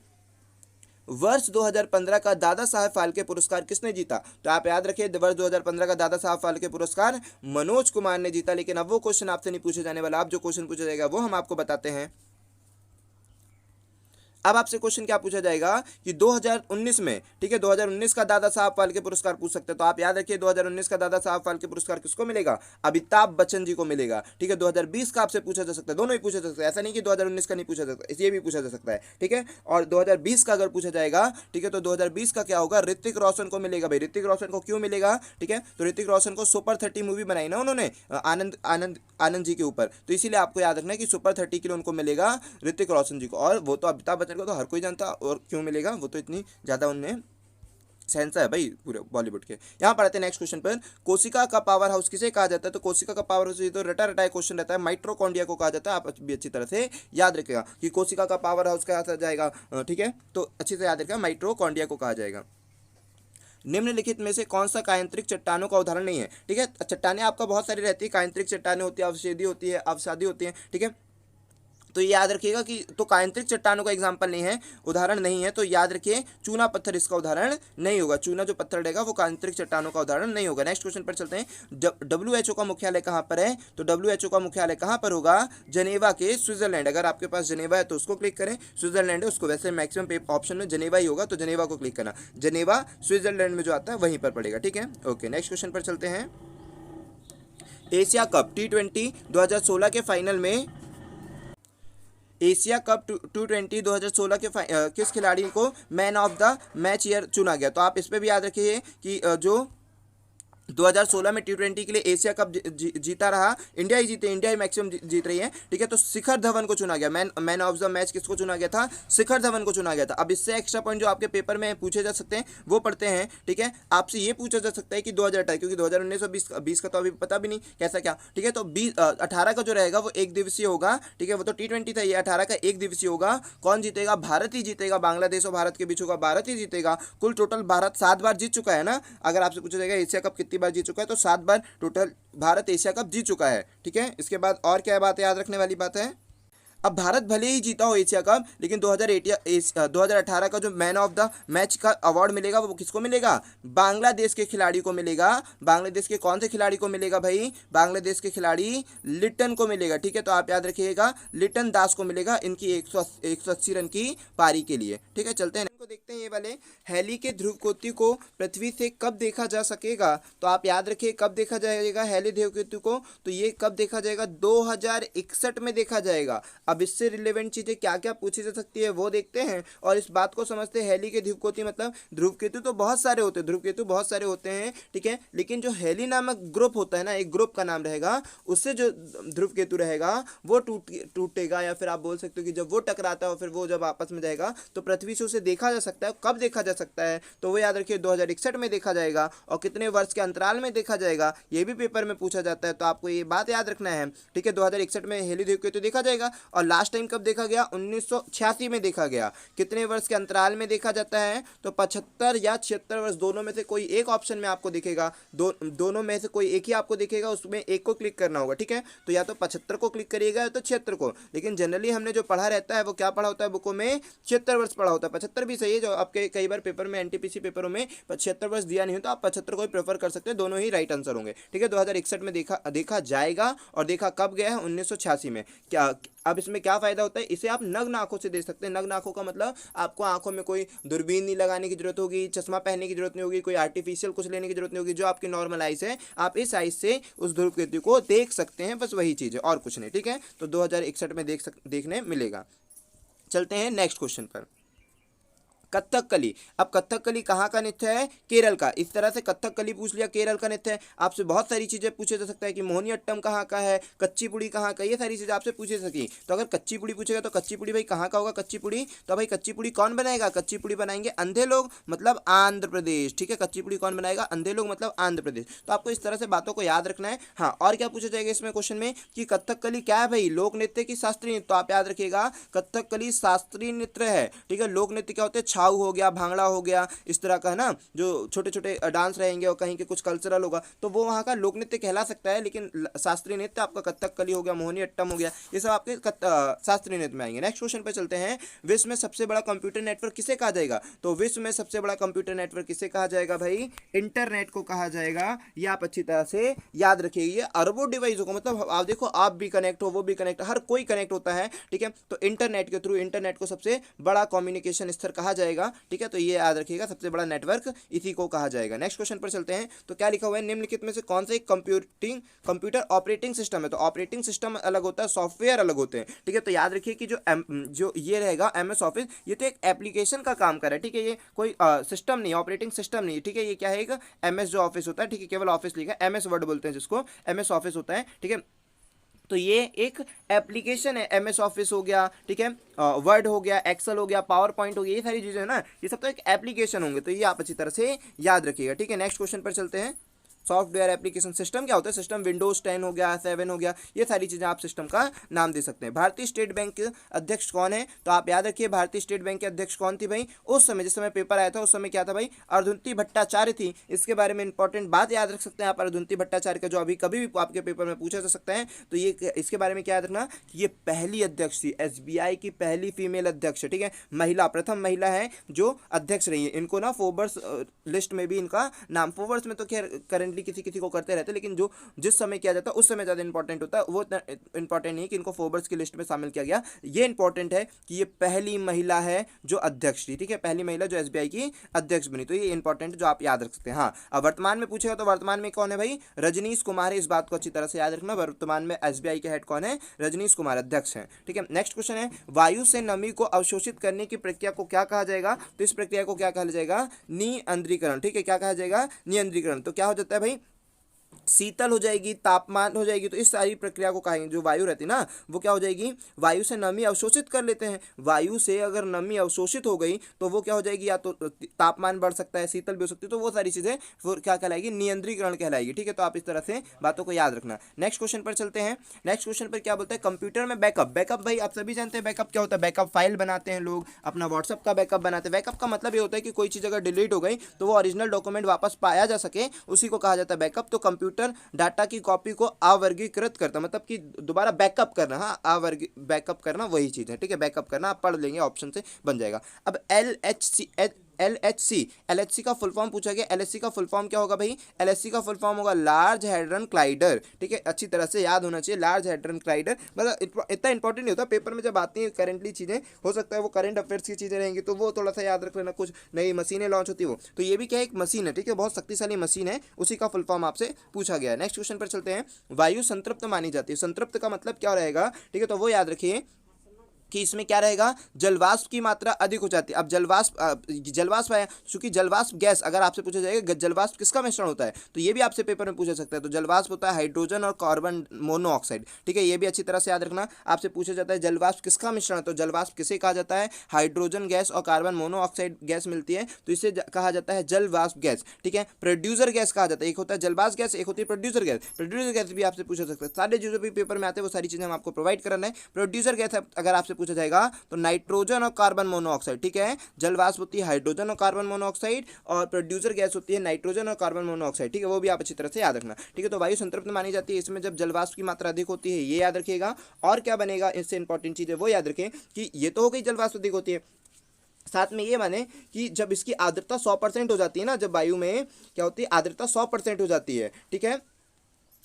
वर्ष 2015 का दादा साहब फाल्के पुरस्कार किसने जीता, तो आप याद रखिए वर्ष 2015 का दादा साहब फाल्के पुरस्कार मनोज कुमार ने जीता। लेकिन अब वो क्वेश्चन आपसे नहीं पूछे जाने वाला, आप जो क्वेश्चन पूछा जाएगा वो हम आपको बताते हैं। अब आपसे क्वेश्चन क्या पूछा जाएगा कि 2019 में, ठीक है, 2019 का दादा साहब फाल्के पुरस्कार पूछ सकते हैं। तो आप याद रखिए 2019 का दादा साहब फाल्के पुरस्कार किसको मिलेगा, अमिताभ बच्चन जी को मिलेगा, ठीक है। 2020 का आपसे पूछा जा सकता है, दोनों ही पूछा जा सकता है, ऐसा नहीं कि 2019 का नहीं पूछा जा सकता, ये भी पूछा जा सकता है, ठीक है। और 2020 का अगर पूछा जाएगा, ठीक है, तो 2020 का क्या होगा, ऋतिक रोशन को मिलेगा। भाई ऋतिक रोशन को क्यों मिलेगा, ठीक है, तो ऋतिक रोशन को सुपर 30 मूवी बनाई ना उन्होंने आनंद जी के ऊपर, तो इसीलिए आपको याद रखना है कि सुपर 30 के लिए उनको मिलेगा ऋतिक रोशन जी को। और वो तो अमिताभ बच्चन को तो हर कोई जानता, और क्यों मिलेगा, वो तो इतनी ज़्यादा उनने सेंसा है भाई पूरे बॉलीवुड के। यहाँ पर आते हैं नेक्स्ट क्वेश्चन पर। कोशिका का पावर हाउस किसे कहा जाता है, तो कोशिका का पावर हाउस तो रटा रटाए क्वेश्चन रहता है, माइटोकॉन्ड्रिया को कहा जाता है। आप भी अच्छी तरह से याद रखेगा कि कोशिका का पावर हाउस कहा जाएगा, ठीक है, तो अच्छी से याद रखेगा, माइटोकॉन्ड्रिया को कहा जाएगा। निम्नलिखित में से कौन सा कायांतरिक चट्टानों का उदाहरण नहीं है। ठीक है, चट्टानें आपका बहुत सारी रहती है, कायांतरिक चट्टानें होती है, अवशेदी होती है, अवसादी होती है। ठीक है, तो ये याद रखिएगा कि तो कायांतरिक चट्टानों का एग्जाम्पल नहीं है, उदाहरण नहीं है, तो याद रखिए चूना पत्थर इसका उदाहरण नहीं होगा। चूना जो पत्थर रहेगा वो कायांतरिक चट्टानों का उदाहरण नहीं होगा। नेक्स्ट क्वेश्चन पर चलते हैं। WHO का मुख्यालय कहाँ पर है? तो WHO का मुख्यालय कहाँ पर होगा? जनेवा के स्विट्जरलैंड। अगर आपके पास जनेवा है तो उसको क्लिक करें, स्विट्जरलैंड है उसको, वैसे मैक्सिमम ऑप्शन में जनेवा ही होगा तो जनेवा को क्लिक करना। जनेवा स्विट्जरलैंड में जो आता है वहीं पर पड़ेगा। ठीक है, ओके। नेक्स्ट क्वेश्चन पर चलते हैं। एशिया कप T20 2016 के फाइनल में एशिया कप T20 2016 के किस खिलाड़ी को man of the match year चुना गया? तो आप इस पर भी याद रखिए कि जो 2016 में T20 के लिए एशिया कप जीता रहा, इंडिया ही जीते, इंडिया ही मैक्सिमम जीत रही है। ठीक है, तो शिखर धवन को चुना गया। मैन ऑफ द मैच किसको चुना गया था? शिखर धवन को चुना गया था। अब इससे एक्स्ट्रा पॉइंट जो आपके पेपर में पूछे जा सकते हैं वो पढ़ते हैं। ठीक है, आपसे ये पूछा जा सकता है कि 2018, क्योंकि 2019 और 20 का तो अभी पता भी नहीं कैसा क्या। ठीक है, तो 18 का जो रहेगा वो एक दिवसीय होगा। ठीक है, वो तो T20 था, ये 18 का एक दिवसीय होगा। कौन जीतेगा? भारत ही जीतेगा। बांग्लादेश और भारत के बीच होगा, भारत ही जीतेगा। कुल टोटल भारत 7 बार जीत चुका है ना। अगर आपसे पूछा जाएगा एशिया कप कितनी बार जीत चुका है, तो 7 बार टोटल भारत एशिया कप जीत चुका है। ठीक है, इसके बाद और क्या बात याद रखने वाली बात है? अब भारत भले ही जीता हो एशिया कप, लेकिन 2018 का जो मैन ऑफ द मैच का अवार्ड मिलेगा वो किसको मिलेगा? बांग्लादेश के खिलाड़ी को मिलेगा। बांग्लादेश के कौन से खिलाड़ी को मिलेगा भाई? बांग्लादेश के खिलाड़ी लिटन को मिलेगा। ठीक है, तो आप याद रखिएगा लिटन दास को मिलेगा इनकी 180 रन की पारी के लिए। ठीक है, चलते हैं इनको देखते हैं। ये वाले हैली के ध्रुवकोटि को पृथ्वी से कब देखा जा सकेगा? तो आप याद रखिए कब देखा जाएगा हैली ध्रुवकोटि को? तो ये कब देखा जाएगा? 2061 में देखा जाएगा। अब इससे रिलेवेंट चीजें क्या क्या पूछी जा सकती है वो देखते हैं और इस बात को समझते हैं। हैली के ध्रुवकोटि मतलब ध्रुवकेतु तो बहुत सारे होते हैं, ध्रुवकेतु बहुत सारे होते हैं। ठीक है, लेकिन जो हैली नामक ग्रुप होता है ना, एक ग्रुप का नाम रहेगा, उससे जो ध्रुवकेतु रहेगा वो टूटेगा, या फिर आप बोल सकते हो कि जब वो टकराता है फिर वो जब आपस में जाएगा तो पृथ्वी से उसे देखा जा सकता है। कब देखा जा सकता है? तो वो याद रखिए 2061 में देखा जाएगा। और कितने वर्ष के अंतराल में देखा जाएगा ये भी पेपर में पूछा जाता है, तो आपको ये बात याद रखना है। ठीक है, 2061 में हैली ध्रुवकेतु देखा जाएगा। और लास्ट टाइम कब देखा गया? 1986 में देखा गया। कितने वर्ष के अंतराल में देखा जाता है? तो 75 या 76 वर्ष, दोनों में से कोई एक ऑप्शन में आपको दिखेगा। दोनों में से कोई एक ही आपको दिखेगा, उसमें एक को क्लिक करना होगा। ठीक है, तो या तो 75 को क्लिक करिएगा या तो 76 को। लेकिन जनरली हमने जो पढ़ा रहता है वो क्या पढ़ा होता है बुकों में? 76 वर्ष पढ़ा होता है। 75 भी सही है, जो आपके कई बार पेपर में NTPC पेपरों में 76 वर्ष दिया नहीं हो तो आप 75 को ही प्रेफर कर सकते हैं, दोनों ही राइट आंसर होंगे। ठीक है, 2061 में देखा जाएगा। और देखा कब गया है? 1986 में। क्या अब इसमें क्या फायदा होता है? इसे आप नग्न आंखों से देख सकते हैं। नग्न आंखों का मतलब आपको आंखों में कोई दूरबीन नहीं लगाने की जरूरत होगी, चश्मा पहनने की जरूरत नहीं होगी, कोई आर्टिफिशियल कुछ लेने की जरूरत नहीं होगी। जो आपकी नॉर्मल आइज है आप इस आइज से उस ध्रुवकेतु को देख सकते हैं, बस वही चीज है और कुछ नहीं। ठीक है, तो 2061 में देखने मिलेगा। चलते हैं नेक्स्ट क्वेश्चन पर। कथकली। अब कथकली कहाँ का नृत्य है? केरल का। इस तरह से कथकली पूछ लिया, केरल का नृत्य है। आपसे बहुत सारी चीजें पूछे जा सकता है कि मोहिनीअट्टम कहाँ का है, कच्ची पुड़ी कहाँ का, ये सारी चीजें आपसे पूछे सकी। तो अगर कच्ची पुड़ी पूछेगा तो कच्ची पुड़ी भाई कहाँ का होगा? कच्ची पुड़ी तो भाई कच्ची पुड़ी कौन बनाएगा? कच्ची पुड़ी बनाएंगे अंधे लोग, मतलब आंध्र प्रदेश। ठीक है, कच्ची पुड़ी कौन बनाएगा? अंधे लोग, मतलब आंध्र प्रदेश। तो आपको इस तरह से बातों को याद रखना है। हाँ, और क्या पूछा जाएगा इसमें क्वेश्चन में कि कथकली क्या है भाई? लोक नृत्य की शास्त्रीय नृत्य। तो आप याद रखिएगा कथकली शास्त्रीय नृत्य है। ठीक है, लोक नृत्य क्या होते हैं? छाऊ हो गया, भांगड़ा हो गया, इस तरह का है ना, जो छोटे छोटे डांस रहेंगे और कहीं के कुछ कल्चरल होगा तो वो वहाँ का लोक नृत्य कहला सकता है। लेकिन शास्त्रीय नृत्य आपका कथकली हो गया, मोहिनीअट्टम हो गया, ये सब आपके शास्त्रीय नृत्य में आएंगे। नेक्स्ट क्वेश्चन पे चलते हैं। विश्व में सबसे बड़ा कंप्यूटर नेटवर्क किसे कहा जाएगा? तो विश्व में सबसे बड़ा कंप्यूटर नेटवर्क किसे कहा जाएगा भाई? इंटरनेट को कहा जाएगा। ये आप अच्छी तरह से याद रखिए। अरबों डिवाइसों को, मतलब आप देखो आप भी कनेक्ट हो, वो भी कनेक्ट, हर कोई कनेक्ट होता है। ठीक है, तो इंटरनेट के थ्रू इंटरनेट को सबसे बड़ा कम्युनिकेशन स्तर कहा जाएगा। ठीक है, तो ये याद रखिएगा, सबसे बड़ा नेटवर्क इसी को कहा जाएगा। नेक्स्ट क्वेश्चन पर चलते हैं। तो क्या लिखा हुआ है? निम्नलिखित में से कौन सा एक कंप्यूटर ऑपरेटिंग सिस्टम है? तो ऑपरेटिंग सिस्टम अलग होता है, सॉफ्टवेयर अलग होते हैं। ठीक है, तो याद रखिए कि जो ये रहेगा MS ऑफिस, ये तो एक एप्लीकेशन का काम कर रहा है। ठीक है, ये कोई सिस्टम नहीं, ऑपरेटिंग सिस्टम नहीं। ठीक है, ये क्या है? एक MS जो ऑफिस होता है। ठीक है, केवल ऑफिस लिखा है, MS वर्ड बोलते हैं जिसको, MS ऑफिस होता है। ठीक है, तो ये एक एप्लीकेशन है। MS ऑफिस हो गया, ठीक है, वर्ड हो गया, एक्सेल हो गया, पावर पॉइंट हो गया, ये सारी चीजें ना, ये सब तो एक एप्लीकेशन होंगे। तो ये आप अच्छी तरह से याद रखिएगा। ठीक है, नेक्स्ट क्वेश्चन पर चलते हैं। Software application. सिस्टम क्या होता है, सिस्टम विंडोज 10 हो गया, 7 हो गया, ये सारी चीज़ें आप सिस्टम का नाम दे सकते हैं। भारतीय स्टेट बैंक के अध्यक्ष कौन है, तो आप याद रखिए भारतीय स्टेट बैंक के अध्यक्ष कौन थी भाई, उस समय जिस समय पेपर आया था उस समय क्या था भाई, अरुंधति भट्टाचार्य थी। इसके बारे में इंपॉर्टेंट बात याद रख सकते हैं आप अरुंधति भट्टाचार्य का, जो अभी कभी भी आपके पेपर में पूछा जा सकता है। तो ये इसके बारे में क्या याद रखना कि ये पहली अध्यक्ष थी, एसबीआई की पहली फीमेल अध्यक्ष, ठीक है, महिला, प्रथम महिला है जो अध्यक्ष रही है। इनको ना फोर्ब्स लिस्ट में भी इनका नाम, फोर्ब्स में तो खैर करेंटली किसी किसी को करते रहते हैं, लेकिन जो जिस समय किया जाता है उस समय ज़्यादा इंपॉर्टेंट होता है, वो इंपॉर्टेंट नहीं कि इनको फोर्ब्स की लिस्ट में शामिल किया गया। ये इंपॉर्टेंट है कि ये पहली महिला है जो अध्यक्ष थी, ठीक है, पहली महिला जो एसबीआई की अध्यक्ष बनी, तो ये इंपॉर्टेंट जो आप याद रख सकते हैं। हाँ, अब वर्तमान में पूछेगा तो वर्तमान में कौन है भाई, रजनीश कुमार है, इस बात को अच्छी तरह से याद रखना। वर्तमान में एसबीआई के हेड कौन है, रजनीश कुमार अध्यक्ष हैं, ठीक है। नेक्स्ट क्वेश्चन है, वायु से नमी को अवशोषित करने की प्रक्रिया को क्या कहा जाएगा, तो इस प्रक्रिया को क्या कहा जाएगा, नियंत्रीकरण, ठीक है, क्या कहा जाएगा, नियंत्रीकरण। तो क्या हो जाता है भाई, शीतल हो जाएगी, तापमान हो जाएगी, तो इस सारी प्रक्रिया को कहेंगे, जो वायु रहती है ना वो क्या हो जाएगी, वायु से नमी अवशोषित कर लेते हैं। वायु से अगर नमी अवशोषित हो गई तो वो क्या हो जाएगी, या तो तापमान बढ़ सकता है, शीतल भी हो सकती है, तो वो सारी चीज़ें वो क्या कहलाएगी, नियंत्रीकरण कहलाएगी, ठीक है। तो आप इस तरह से बातों को याद रखना। नेक्स्ट क्वेश्चन पर चलते हैं। नेक्स्ट क्वेश्चन पर क्या बोलता है, कंप्यूटर में बैकअप। बैकअप भाई आप सभी जानते हैं बैकअप क्या होता है, बैकअप फाइल बनाते हैं लोग, अपना व्हाट्सअप का बैकअप बनाते हैं। बैकअप का मतलब ये होता है कि कोई चीज़ अगर डिलीट हो गई तो वो ओरिजिनल डॉक्यूमेंट वापस पाया जा सके, उसी को कहा जाता है बैकअप। तो कंप्यूटर डाटा की कॉपी को अवर्गीकृत करता, मतलब कि दोबारा बैकअप करना, हाँ बैकअप करना वही चीज है, ठीक है, बैकअप करना आप पढ़ लेंगे, ऑप्शन से बन जाएगा। अब एलएचसी का फुल फॉर्म पूछा गया, एलएचसी का फुल फॉर्म क्या होगा भाई, एलएचसी का फुल फॉर्म होगा लार्ज हैड्रन क्लाइडर, ठीक है, अच्छी तरह से याद होना चाहिए, लार्ज हैड्रन क्लाइडर। मतलब इतना इंपॉर्टेंट नहीं होता, पेपर में जब आती हैं करेंटली चीज़ें, हो सकता है वो करंट अफेयर्स की चीज़ें रहेंगी, तो वो थोड़ा सा याद रख लेना, कुछ नई मशीनें लॉन्च होती हो, तो ये भी क्या है, एक मशीन है, ठीक है, बहुत शक्तिशाली मशीन है, उसी का फुल फॉर्म आपसे पूछा गया है। नेक्स्ट क्वेश्चन पर चलते हैं, वायु संतृप्त मानी जाती है। संतृप्त का मतलब क्या रहेगा, ठीक है, तो वो याद रखिए कि इसमें क्या रहेगा, जलवाष्प की मात्रा अधिक हो जाती है। अब जलवाष्प है, चूंकि जलवाष्प गैस अगर आपसे पूछा जाएगा जलवाष्प किसका मिश्रण होता है, तो ये भी आपसे पेपर में पूछा सकता है। तो जलवाष्प होता है हाइड्रोजन और कार्बन मोनोऑक्साइड, ठीक है, ये भी अच्छी तरह से याद रखना, आपसे पूछा जाता है जलवाष्प किसका मिश्रण है, तो जलवाष्प किसे कहा जाता है, हाइड्रोजन गैस और कार्बन मोनोऑक्साइड गैस मिलती है, तो इसे कहा जाता है जलवाष्प गैस, ठीक है। प्रोड्यूसर गैस कहा जाता है, एक होता है जलवाष्प गैस, एक होती है प्रोड्यूसर गैस। प्रोड्यूसर गैस भी आपसे पूछा सकता है, सारे जो भी पेपर में आते हैं वो सारी चीजें हम आपको प्रोवाइड कर रहे हैं। प्रोड्यूसर गैस अगर आपसे पूछा जाएगा तो नाइट्रोजन और कार्बन मोनोऑक्साइड, ठीक है, जलवाष्प होती है हाइड्रोजन और कार्बन मोनोऑक्साइड, और प्रोड्यूसर गैस होती है नाइट्रोजन और कार्बन मोनोऑक्साइड, ठीक है, वो भी आप अच्छी तरह से याद रखना, ठीक है। तो वायु संतृप्त मानी जाती है, इसमें जब जलवाष्प की मात्रा अधिक होती है, ये याद रखिएगा। और क्या बनेगा, इससे इंपॉर्टेंट चीज है वो याद रखें कि ये तो हो गई जलवाष्प अधिक होती है, साथ में ये माने कि जब इसकी आर्द्रता 100% हो जाती है ना, जब वायु में क्या होती है, आर्द्रता 100% हो जाती है, ठीक है,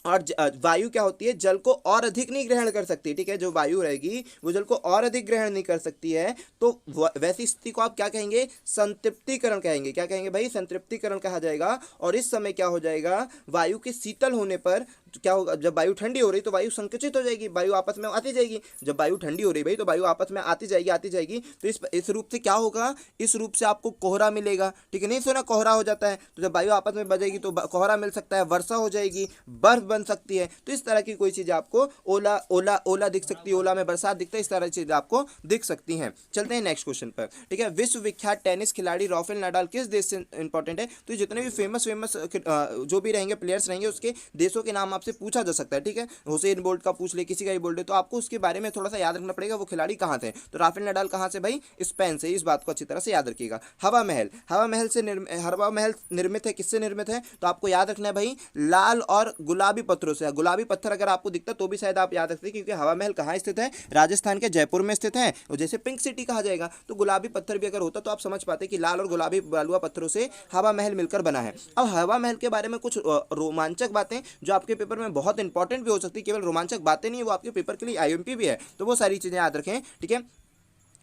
और वायु क्या होती है, जल को और अधिक नहीं ग्रहण कर सकती, ठीक है, जो वायु रहेगी वो जल को और अधिक ग्रहण नहीं कर सकती है, तो वैसी स्थिति को आप क्या कहेंगे, संतृप्तिकरण कहेंगे। क्या कहेंगे भाई, संतृप्तिकरण कहा जाएगा। और इस समय क्या हो जाएगा, वायु के शीतल होने पर क्या होगा, जब वायु ठंडी हो रही तो वायु संकुचित हो जाएगी, वायु आपस में आती जाएगी। जब वायु ठंडी हो रही भाई तो वायु आपस में आती जाएगी, तो इस रूप से क्या होगा, इस रूप से आपको कोहरा मिलेगा, ठीक है, नहीं सुना, कोहरा हो जाता है, तो जब वायु आपस में बजेगी तो कोहरा मिल सकता है, वर्षा हो जाएगी, बर्फ बन सकती है, तो इस तरह की कोई चीज़ आपको ओला दिख सकती है, ओला में बरसात दिखता है, इस तरह की चीज़ आपको दिख सकती हैं। चलते हैं नेक्स्ट क्वेश्चन पर, ठीक है। विश्व विख्यात टेनिस खिलाड़ी राफेल नाडाल किस देश से इंपॉर्टेंट है, तो जितने भी फेमस जो भी रहेंगे प्लेयर्स रहेंगे उसके देशों के नाम आपसे पूछा जा सकता है, ठीक है, हुसैन बोल्ट का पूछ ले, किसी का भी बोल्ट है, तो आपको उसके बारे में थोड़ा सा याद रखना पड़ेगा, वो खिलाड़ी कहाँ थे। तो राफेल नाडाल कहाँ से भाई, स्पेन से, इस बात को अच्छी तरह से याद रखिएगा। हवा महल निर्मित है, किससे निर्मित है, तो आपको याद रखना है भाई, लाल और गुलाबी पत्थरों से। गुलाबी पत्थर अगर आपको दिखता तो भी शायद आप याद रखते, क्योंकि हवा महल कहाँ स्थित है, राजस्थान के जयपुर में स्थित है, और जैसे पिंक सिटी कहा जाएगा, तो गुलाबी पत्थर भी अगर होता तो आप समझ पाते कि लाल और गुलाबी बालुआ पत्थरों से हवा महल मिलकर बना है। अब हवा महल के बारे में कुछ रोमांचक बातें जो आपके पेपर में बहुत इंपॉर्टेंट भी हो सकती है, केवल रोमांचक बातें नहीं, वो आपके पेपर के लिए आईएमपी भी है, तो वो सारी चीजें याद रखें, ठीक है।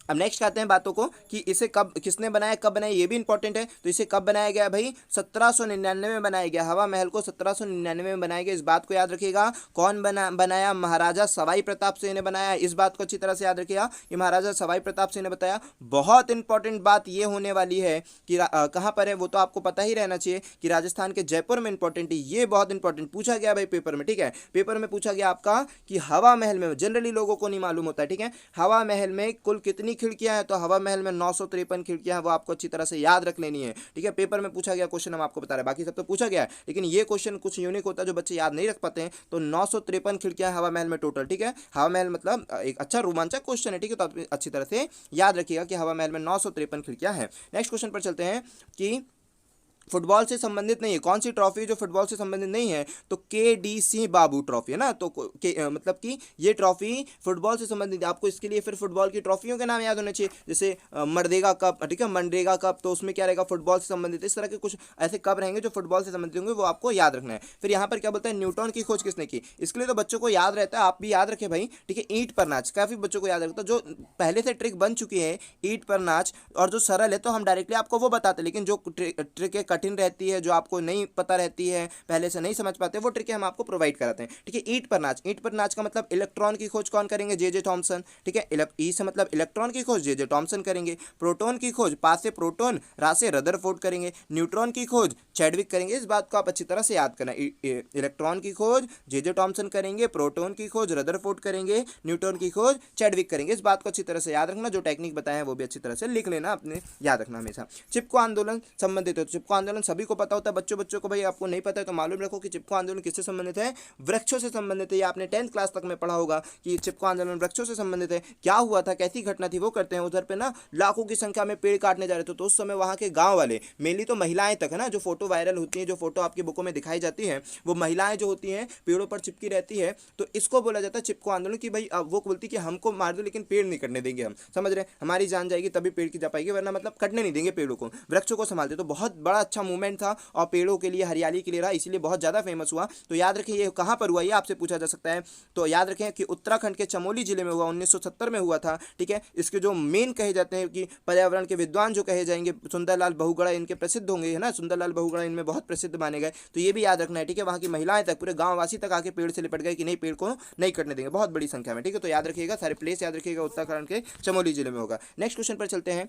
अब नेक्स्ट आते हैं बातों को कि इसे कब किसने बनाया, कब बनाया, ये भी इंपॉर्टेंट है। तो इसे कब बनाया गया भाई, 1799 में बनाया गया, हवा महल को 1799 में बनाया गया, इस बात को याद रखिएगा। कौन बनाया, महाराजा सवाई प्रताप सिंह ने बनाया, इस बात को अच्छी तरह से याद रखिएगा, ये महाराजा सवाई प्रताप सिंह ने बताया। बहुत इंपॉर्टेंट बात ये होने वाली है कि कहाँ पर है, वो तो आपको पता ही रहना चाहिए कि राजस्थान के जयपुर में इंपॉर्टेंट है, ये बहुत इंपॉर्टेंट पूछा गया भाई पेपर में, ठीक है, पेपर में पूछा गया आपका कि हवा महल में, जनरली लोगों को नहीं मालूम होता है, ठीक है, हवा महल में कुल कितनी खिड़कियां हैं तो हवा महल में 953 खिड़कियां हैं, वो आपको अच्छी तरह से याद रख लेनी है। ठीक है, पेपर में पूछा गया क्वेश्चन हम आपको बता रहे हैं, बाकी सब तो पूछा गया है, लेकिन ये क्वेश्चन कुछ यूनिक होता है जो बच्चे याद नहीं रख पाते हैं। तो 953 खिड़कियां हवा महल में टोटल। ठीक है, हवा महल मतलब एक अच्छा रोमांचक क्वेश्चन है। ठीक है, तो आप अच्छी तरह से याद रखिएगा कि हवा महल में 953 खिड़कियां हैं। नेक्स्ट क्वेश्चन पर चलते हैं कि फुटबॉल से संबंधित नहीं है, कौन सी ट्रॉफी जो फुटबॉल से संबंधित नहीं है, तो KD बाबू ट्रॉफी है ना। तो मतलब कि ये ट्रॉफी फुटबॉल से संबंधित है। आपको इसके लिए फिर फुटबॉल की ट्रॉफियों के नाम याद होने चाहिए, जैसे मनरेगा कप। ठीक है, मनरेगा कप, तो उसमें क्या रहेगा, फुटबॉल से संबंधित। इस तरह के कुछ ऐसे कप रहेंगे जो फुटबॉल से संबंधित होंगे, वो आपको याद रखना है। फिर यहाँ पर क्या बोलते हैं, न्यूटन की खोज किसने की, इसके लिए तो बच्चों को याद रहता है, आप भी याद रखें भाई। ठीक है, ईंट पर नाच काफी बच्चों को याद रखता है, जो पहले से ट्रिक बन चुकी है ईंट पर नाच, और जो सरल है तो हम डायरेक्टली आपको वो बताते हैं, लेकिन जो ट्रिक कठिन रहती है, जो आपको नहीं पता रहती है, पहले से नहीं समझ पाते, वो ट्रिक हम आपको प्रोवाइड कराते हैं। ठीक है, ईंट पर नाच, ईंट पर नाच का मतलब इलेक्ट्रॉन की खोज कौन करेंगे, जे थॉमसन। ठीक है, ई से मतलब इलेक्ट्रॉन की खोज जे थॉमसन करेंगे। प्रोटॉन की खोज पा से प्रोटॉन, रा से रदरफोर्ड करेंगे। न्यूट्रॉन की खोज चैडविक करेंगे। इस बात को आप अच्छी तरह से याद करना, इलेक्ट्रॉन की खोज जे थॉमसन करेंगे, प्रोटॉन की खोज रदरफोर्ड करेंगे, न्यूट्रॉन की खोज चैडविक करेंगे। इस बात को अच्छी तरह से याद रखना, जो टेक्निक बताया है वो भी अच्छी तरह से लिख लेना, अपने याद रखना हमेशा। चिपको आंदोलन संबंधित है, तो चिपको आंदोलन सभी को पता होता है, बच्चों को भाई आपको नहीं पता है तो मालूम रखो कि चिपको आंदोलन किससे संबंधित है, वृक्षों से संबंधित है। ये आपने 10th क्लास तक में पढ़ा होगा कि चिपको आंदोलन वृक्षों से संबंधित है। क्या हुआ था, कैसी घटना थी, वो करते हैं। उधर पे ना लाखों की संख्या में पेड़ काटने जा रहे थे, तो उस समय वहां के गांव वाले, मेनली तो महिलाएं तक है ना, जो फोटो वायरल होती है, जो फोटो आपकी बुकों में दिखाई जाती है, वो महिलाएं जो होती हैं पेड़ों पर चिपकी रहती है, तो इसको बोला जाता है चिपको आंदोलन। कि भाई वो बोलती कि हमको मार दो लेकिन पेड़ नहीं कटने देंगे, हम समझ रहे हैं, हमारी जान जाएगी तभी पेड़ की जा पाएगी, वरना मतलब कटने नहीं देंगे पेड़ों को, वृक्षों को संभालते। तो बहुत बड़ा अच्छा मूवमेंट था और पेड़ों के लिए, हरियाली के लिए रहा, इसलिए बहुत ज़्यादा फेमस हुआ। तो याद रखें ये कहाँ पर हुआ, ये आपसे पूछा जा सकता है। तो याद रखें कि उत्तराखंड के चमोली जिले में हुआ, 1970 में हुआ था। ठीक है, इसके जो मेन कहे जाते हैं कि पर्यावरण के विद्वान जो कहे जाएंगे, सुंदरलाल बहुगुणा इनके प्रसिद्ध होंगे, है ना, सुंदरलाल बहुगुणा इनमें बहुत प्रसिद्ध माने गए। तो ये भी याद रखना है। ठीक है, वहाँ की महिलाएं तक, पूरे गाँव वासी तक आके पेड़ से लिपट गए कि नहीं, पेड़ को नहीं कटने देंगे, बहुत बड़ी संख्या में। ठीक है, तो याद रखिएगा, सारे प्लेस याद रखिएगा, उत्तराखंड के चमोली जिले में होगा। नेक्स्ट क्वेश्चन पर चलते हैं,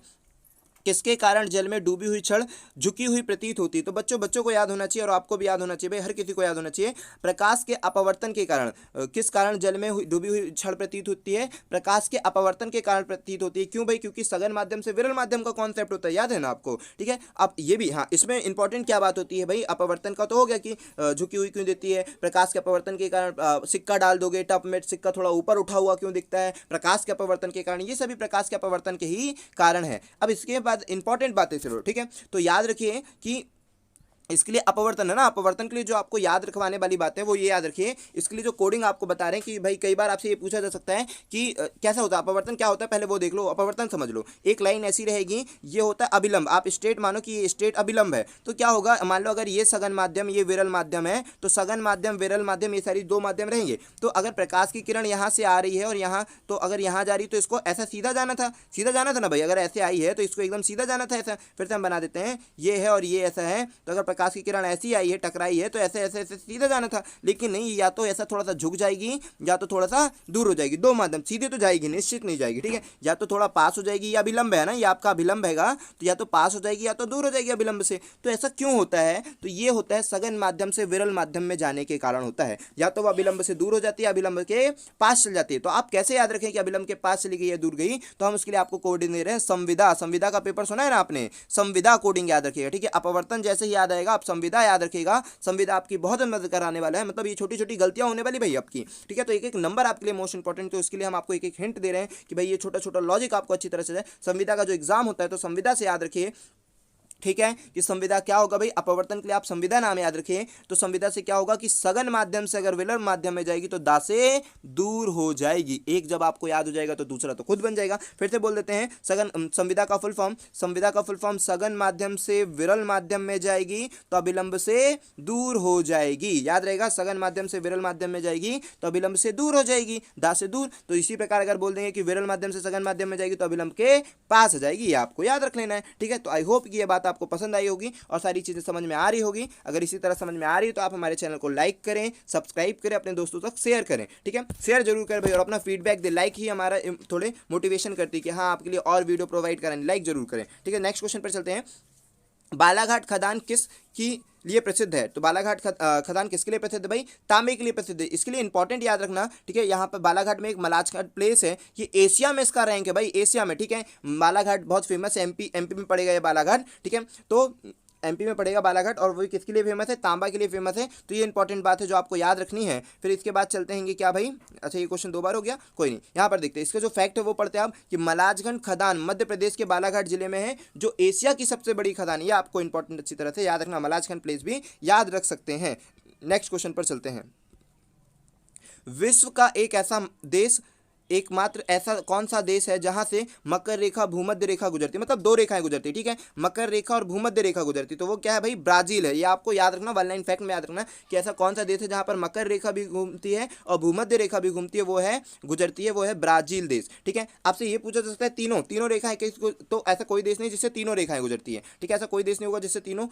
किसके कारण जल में डूबी हुई छड़ झुकी हुई प्रतीत होती है। तो बच्चों को याद होना चाहिए और आपको भी याद होना चाहिए भाई, हर किसी को याद होना चाहिए। प्रकाश के अपवर्तन के कारण, किस कारण जल में डूबी हुई छड़ प्रतीत होती है, प्रकाश के अपवर्तन के कारण प्रतीत होती है। क्यों भाई, क्योंकि सघन माध्यम से विरल माध्यम का कॉन्सेप्ट होता है, याद है ना आपको। ठीक है, अब ये भी, हाँ, इसमें इंपॉर्टेंट क्या बात होती है भाई, अपवर्तन का तो हो गया कि झुकी हुई क्यों देती है, प्रकाश के अपवर्तन के कारण सिक्का डाल दोगे टप में, सिक्का थोड़ा ऊपर उठा हुआ क्यों दिखता है, प्रकाश के अपवर्तन के कारण, ये सभी प्रकाश के अपवर्तन के ही कारण है। अब इसके बाद इंपॉर्टेंट बातें चलो, ठीक है, तो याद रखिए कि इसके लिए अपवर्तन है ना, अपवर्तन के लिए जो आपको याद रखवाने वाली बात है वो ये याद रखिए। इसके लिए जो कोडिंग आपको बता रहे हैं कि भाई कई बार आपसे ये पूछा जा सकता है कि कैसा होता है अपवर्तन, क्या होता है, पहले वो देख लो, अपवर्तन समझ लो। एक लाइन ऐसी रहेगी, ये होता है अभिलंब, आप स्टेट मानो कि ये स्टेट अभिलंब है, तो क्या होगा, मान लो अगर ये सघन माध्यम, ये विरल माध्यम है, तो सघन माध्यम, विरल माध्यम, ये सारी दो माध्यम रहेंगे। तो अगर प्रकाश की किरण यहाँ से आ रही है और यहाँ, तो अगर यहाँ जा रही तो इसको ऐसा सीधा जाना था, सीधा जाना था ना भाई, अगर ऐसे आई है तो इसको एकदम सीधा जाना था ऐसा। फिर से हम बना देते हैं, ये है और ये ऐसा है, तो अगर प्रकाश की किरण ऐसी आई है, टकराई है, तो ऐसे ऐसे ऐसे सीधा जाना था, लेकिन नहीं, या तो ऐसा थोड़ा सा झुक जाएगी या तो थोड़ा सा दूर हो जाएगी, दो माध्यम, सीधे तो जाएगी निश्चित नहीं जाएगी। ठीक है, या तो थोड़ा पास हो जाएगी, या विलंब है ना, ये आपका अभिलंब हैगा, तो या तो पास हो जाएगी या तो दूर हो जाएगी अभिलंब से। तो ऐसा क्यों होता है, तो ये होता है सघन माध्यम से विरल माध्यम में जाने के कारण होता है, या तो वह अभिलंब से दूर हो जाती है, अभिलंब के पास चल जाती है। तो आप कैसे याद रखें कि अभिलंब के पास चली गई या दूर गई, तो हम उसके लिए आपको कोडिंग दे रहे हैं, संविदा। संविदा का पेपर सुना है ना आपने, संविदा कोडिंग याद रखिएगा। ठीक है, अपवर्तन जैसे ही याद आएगा आप संविदा याद रखिएगा, संविदा आपकी बहुत मदद कराने वाला है, मतलब ये छोटी छोटी गलतियां होने वाली भाई आपकी। ठीक है, तो एक एक नंबर आपके लिए मोस्ट इंपॉर्टेंट, तो उसके लिए हम आपको एक एक हिंट दे रहे हैं कि भाई ये छोटा छोटा लॉजिक आपको अच्छी तरह से, संविदा का जो एग्जाम होता है तो संविदा से याद रखिए। ठीक है, कि संविदा क्या होगा भाई, अपवर्तन के लिए आप संविदा नाम याद रखिए। तो संविदा से क्या होगा कि सघन माध्यम से अगर विरल माध्यम में जाएगी तो दा से दूर हो जाएगी। एक जब आपको याद हो जाएगा तो दूसरा तो खुद बन जाएगा। फिर से बोल देते हैं, सघन, संविदा का फुल फॉर्म, संविदा का फुल फॉर्म सघन माध्यम से विरल माध्यम में जाएगी तो अभिलंब से दूर हो जाएगी, याद रहेगा, सघन माध्यम से विरल माध्यम में जाएगी तो अभिलंब से दूर हो जाएगी, दा से दूर। तो इसी प्रकार अगर बोल देंगे कि विरल माध्यम से सघन माध्यम में जाएगी तो अभिलंब के पास हो जाएगी, ये आपको याद रख लेना है। ठीक है, तो आई होप कि ये बात आपको पसंद आई होगी और सारी चीजें समझ में आ रही होगी। अगर इसी तरह समझ में आ रही है तो आप हमारे चैनल को लाइक करें, सब्सक्राइब करें, अपने दोस्तों तक शेयर करें। ठीक है, शेयर जरूर करें भाई, और अपना फीडबैक दे, लाइक ही हमारा थोड़े मोटिवेशन करती है कि हाँ आपके लिए और वीडियो प्रोवाइड करें, लाइक जरूर करें। ठीक है, नेक्स्ट क्वेश्चन पर चलते हैं। बालाघाट खदान किस की लिए प्रसिद्ध है? तो बालाघाट खदान किसके लिए प्रसिद्ध है भाई? तांबे के लिए प्रसिद्ध है। इसके लिए इंपॉर्टेंट याद रखना, ठीक है। यहाँ पर बालाघाट में एक मलाजघाट प्लेस है, ये एशिया में इसका रैंक है भाई, एशिया में, ठीक है। बालाघाट बहुत फेमस है, एमपी में पड़ेगा ये बालाघाट, ठीक है। तो एमपी में पड़ेगा बालाघाट, और वही किसके लिए फेमस है? तांबा के लिए फेमस है। तो ये इंपॉर्टेंट बात है जो आपको याद रखनी है। फिर इसके बाद चलते हैं क्या भाई, अच्छा ये क्वेश्चन 2 बार हो गया, कोई नहीं, यहाँ पर देखते हैं इसका जो फैक्ट है वो पढ़ते हैं आप, कि मलाजगंज खदान मध्य प्रदेश के बालाघाट जिले में है, जो एशिया की सबसे बड़ी खदान। ये आपको इंपॉर्टेंट अच्छी तरह से याद रखना, मलाजगंज प्लेस भी याद रख सकते हैं। नेक्स्ट क्वेश्चन पर चलते हैं। विश्व का एक ऐसा देश, एकमात्र ऐसा कौन सा देश है जहां से मकर रेखा भूमध्य रेखा गुजरती है? मतलब 2 रेखाएं गुजरती है, ठीक है, मकर रेखा और भूमध्य रेखा गुजरती। तो वो क्या है भाई? ब्राजील है। ये आपको याद रखना, 1 लाइन फैक्ट में याद रखना कि ऐसा कौन सा देश है जहां पर मकर रेखा भी घूमती है और भूमध्य रेखा भी घूमती है, वो है गुजरती है, वो है ब्राजील देश, ठीक है। आपसे ये पूछा जा सकता है तीनों रेखाएं किसको? तो ऐसा कोई देश नहीं जिससे तीनों रेखाएं गुजरती है, ठीक है, ऐसा कोई देश नहीं होगा जिससे तीनों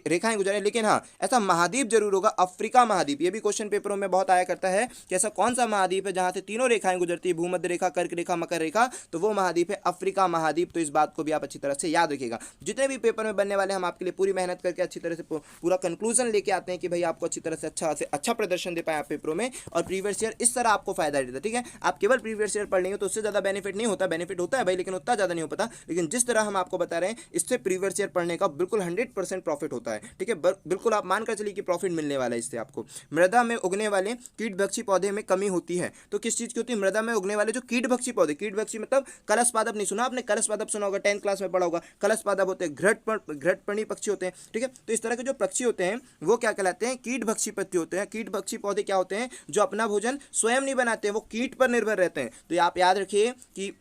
रेखाएं गुजरे। लेकिन हाँ, ऐसा महाद्वीप जरूर होगा, अफ्रीका महाद्वीप। ये भी क्वेश्चन पेपरों में बहुत आया करता है कि ऐसा कौन सा महाद्वीप है जहां से तीनों रेखाएं गुजरती है, भूमध्य रेखा, कर्क रेखा, मकर रेखा। तो वो महाद्वीप है अफ्रीका महाद्वीप। तो इस बात को भी आप अच्छी तरह से याद रखिएगा। जितने भी पेपर में बनने वाले हम आपके लिए पूरी मेहनत करके अच्छी तरह से पूरा कंक्लूजन लेके आते हैं कि भाई आपको अच्छी तरह से अच्छा प्रदर्शन दे पाए आप पेपरों में, और प्रीवियस ईयर इस तरह आपको फायदा देता है, ठीक है। आप केवल प्रीवियस ईयर पढ़ लेंगे तो उससे ज्यादा बेनिफिट नहीं होता, बेनिफिट होता है भाई लेकिन उतना ज्यादा नहीं हो पाता। लेकिन जिस तरह हम आपको बता रहे हैं, इससे प्रीवियस ईयर पढ़ने का बिल्कुल 100% प्रॉफिट होता है, ठीक है। बिल्कुल आप मानकर चलिए कि प्रॉफिट मिलने वाला है इससे आपको। मृदा में उगने वाले कीटभक्षी पौधे में कमी होती है, तो किस चीज की होती है? मृदा में उगने वाले जो कीटभक्षी पौधे, कीटभक्षी मतलब कलश पादप। नहीं सुना आपने? कलश पादप सुना होगा, 10th क्लास में पढ़ा होगा। कलश पादप होते हैं, घृतपर्णी पक्षी होते हैं, ठीक है। तो इस तरह के जो पक्षी होते हैं वो क्या कहलाते हैं? कीटभक्षी पक्षी होते हैं। कीटभक्षी पौधे क्या होते हैं? जो अपना भोजन स्वयं नहीं बनाते हैं, वो कीट पर निर्भर रहते हैं। तो आप याद रखिए कि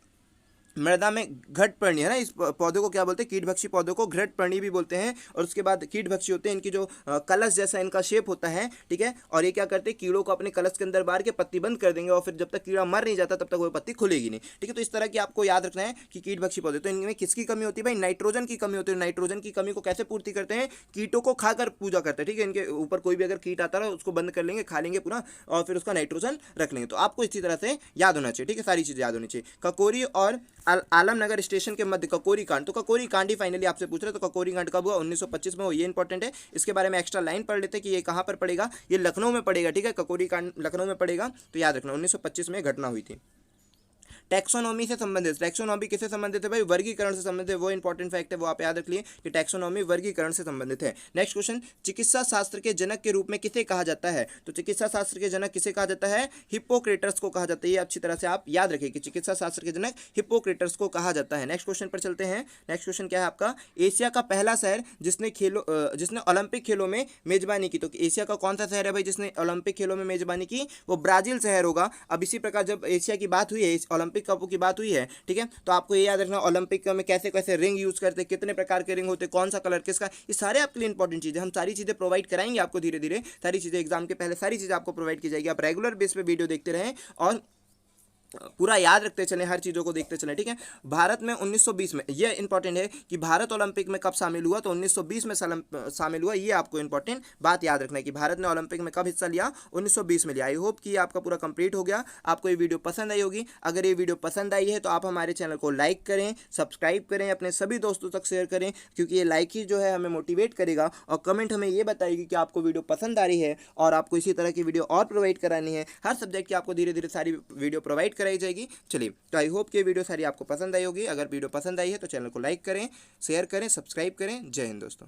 मृदा में घृतपर्णी है ना, इस पौधे को क्या बोलते हैं? कीटभक्षी पौधों को घृतपर्णी भी बोलते हैं। और उसके बाद कीटभक्षी होते हैं, इनकी जो कलश जैसा इनका शेप होता है, ठीक है। और ये क्या करते हैं? कीड़ों को अपने कलश के अंदर बार के पत्ती बंद कर देंगे, और फिर जब तक कीड़ा मर नहीं जाता तब तक वो पत्ती खुलेगी नहीं, ठीक है। तो इस तरह की आपको याद रखना है कि कीटभक्षी पौधे, तो इनमें किसकी कमी होती है भाई? नाइट्रोजन की कमी होती है। नाइट्रोजन की कमी को कैसे पूर्ति करते हैं? कीटों को खाकर पूजा करते हैं, ठीक है। इनके ऊपर कोई भी अगर कीट आता है उसको बंद कर लेंगे, खा लेंगे पूरा, और फिर उसका नाइट्रोजन रख लेंगे। तो आपको इसी तरह से याद होना चाहिए, ठीक है, सारी चीजें याद होनी चाहिए। ककोरी और आलमनगर स्टेशन के मध्य ककोरी कांड। तो ककोरी कांड ही फाइनली आपसे पूछ रहे हैं। तो ककोरी कांड कब हुआ? 1925 में। ये इंपॉर्टेंट है, इसके बारे में एक्स्ट्रा लाइन पढ़ लेते हैं कि ये कहाँ पर पड़ेगा। ये लखनऊ में पड़ेगा, ठीक है। ककोरी कांड लखनऊ में पड़ेगा, तो याद रखना 1925 में घटना हुई थी। टैक्सोनॉमी से संबंधित, टैक्सोनॉमी किससे संबंधित है भाई? वर्गीकरण से संबंधित है। वो इंपॉर्टेंट फैक्ट है, वो आप याद रख लिए कि टैक्सोनॉमी वर्गीकरण से संबंधित है। नेक्स्ट क्वेश्चन, चिकित्सा शास्त्र के जनक के रूप में किसे कहा जाता है? तो चिकित्सा शास्त्र के जनक किसे कहा जाता है? हिप्पोक्रेटस को कहा जाता है। ये अच्छी तरह से आप याद रखिए कि चिकित्सा शास्त्र के जनक हिप्पोक्रेटस को कहा जाता है। नेक्स्ट क्वेश्चन पर चलते हैं। नेक्स्ट क्वेश्चन क्या है आपका? एशिया का पहला शहर जिसने ओलंपिक खेलों में मेजबानी की। तो एशिया का कौन सा शहर है भाई जिसने ओलंपिक खेलों में मेजबानी की? वो ब्राजील शहर होगा। अब इसी प्रकार जब एशिया की बात हुई है, ओलंपिक कपों की बात हुई है, ठीक है, तो आपको ये याद रखना ओलंपिक में कैसे कैसे रिंग यूज करते हैं, कितने प्रकार के रिंग होते हैं, कौन सा कलर किसका, ये सारे आपके लिए इंपॉर्टेंट चीजें, हम सारी चीजें प्रोवाइड कराएंगे आपको धीरे धीरे। सारी चीजें एग्जाम के पहले सारी चीजें आपको प्रोवाइड की जाएगी। आप रेगुलर बेस पे वीडियो देखते रहें और पूरा याद रखते चलें, हर चीज़ों को देखते चलें, ठीक है। भारत में 1920 में, ये इंपॉर्टेंट है कि भारत ओलंपिक में कब शामिल हुआ? तो 1920 में शामिल हुआ। ये आपको इंपॉर्टेंट बात याद रखना है कि भारत ने ओलंपिक में कब हिस्सा लिया? 1920 में लिया। आई होप कि आपका पूरा कंप्लीट हो गया, आपको ये वीडियो पसंद आई होगी। अगर ये वीडियो पसंद आई है तो आप हमारे चैनल को लाइक करें, सब्सक्राइब करें, अपने सभी दोस्तों तक शेयर करें, क्योंकि ये लाइक ही जो है हमें मोटिवेट करेगा, और कमेंट हमें ये बताएगी कि आपको वीडियो पसंद आ रही है और आपको इसी तरह की वीडियो और प्रोवाइड करानी है। हर सब्जेक्ट की आपको धीरे धीरे सारी वीडियो प्रोवाइड कराई जाएगी। चलिए, तो आई होप कि वीडियो सारी आपको पसंद आई होगी। अगर वीडियो पसंद आई है तो चैनल को लाइक करें, शेयर करें, सब्सक्राइब करें। जय हिंद दोस्तों।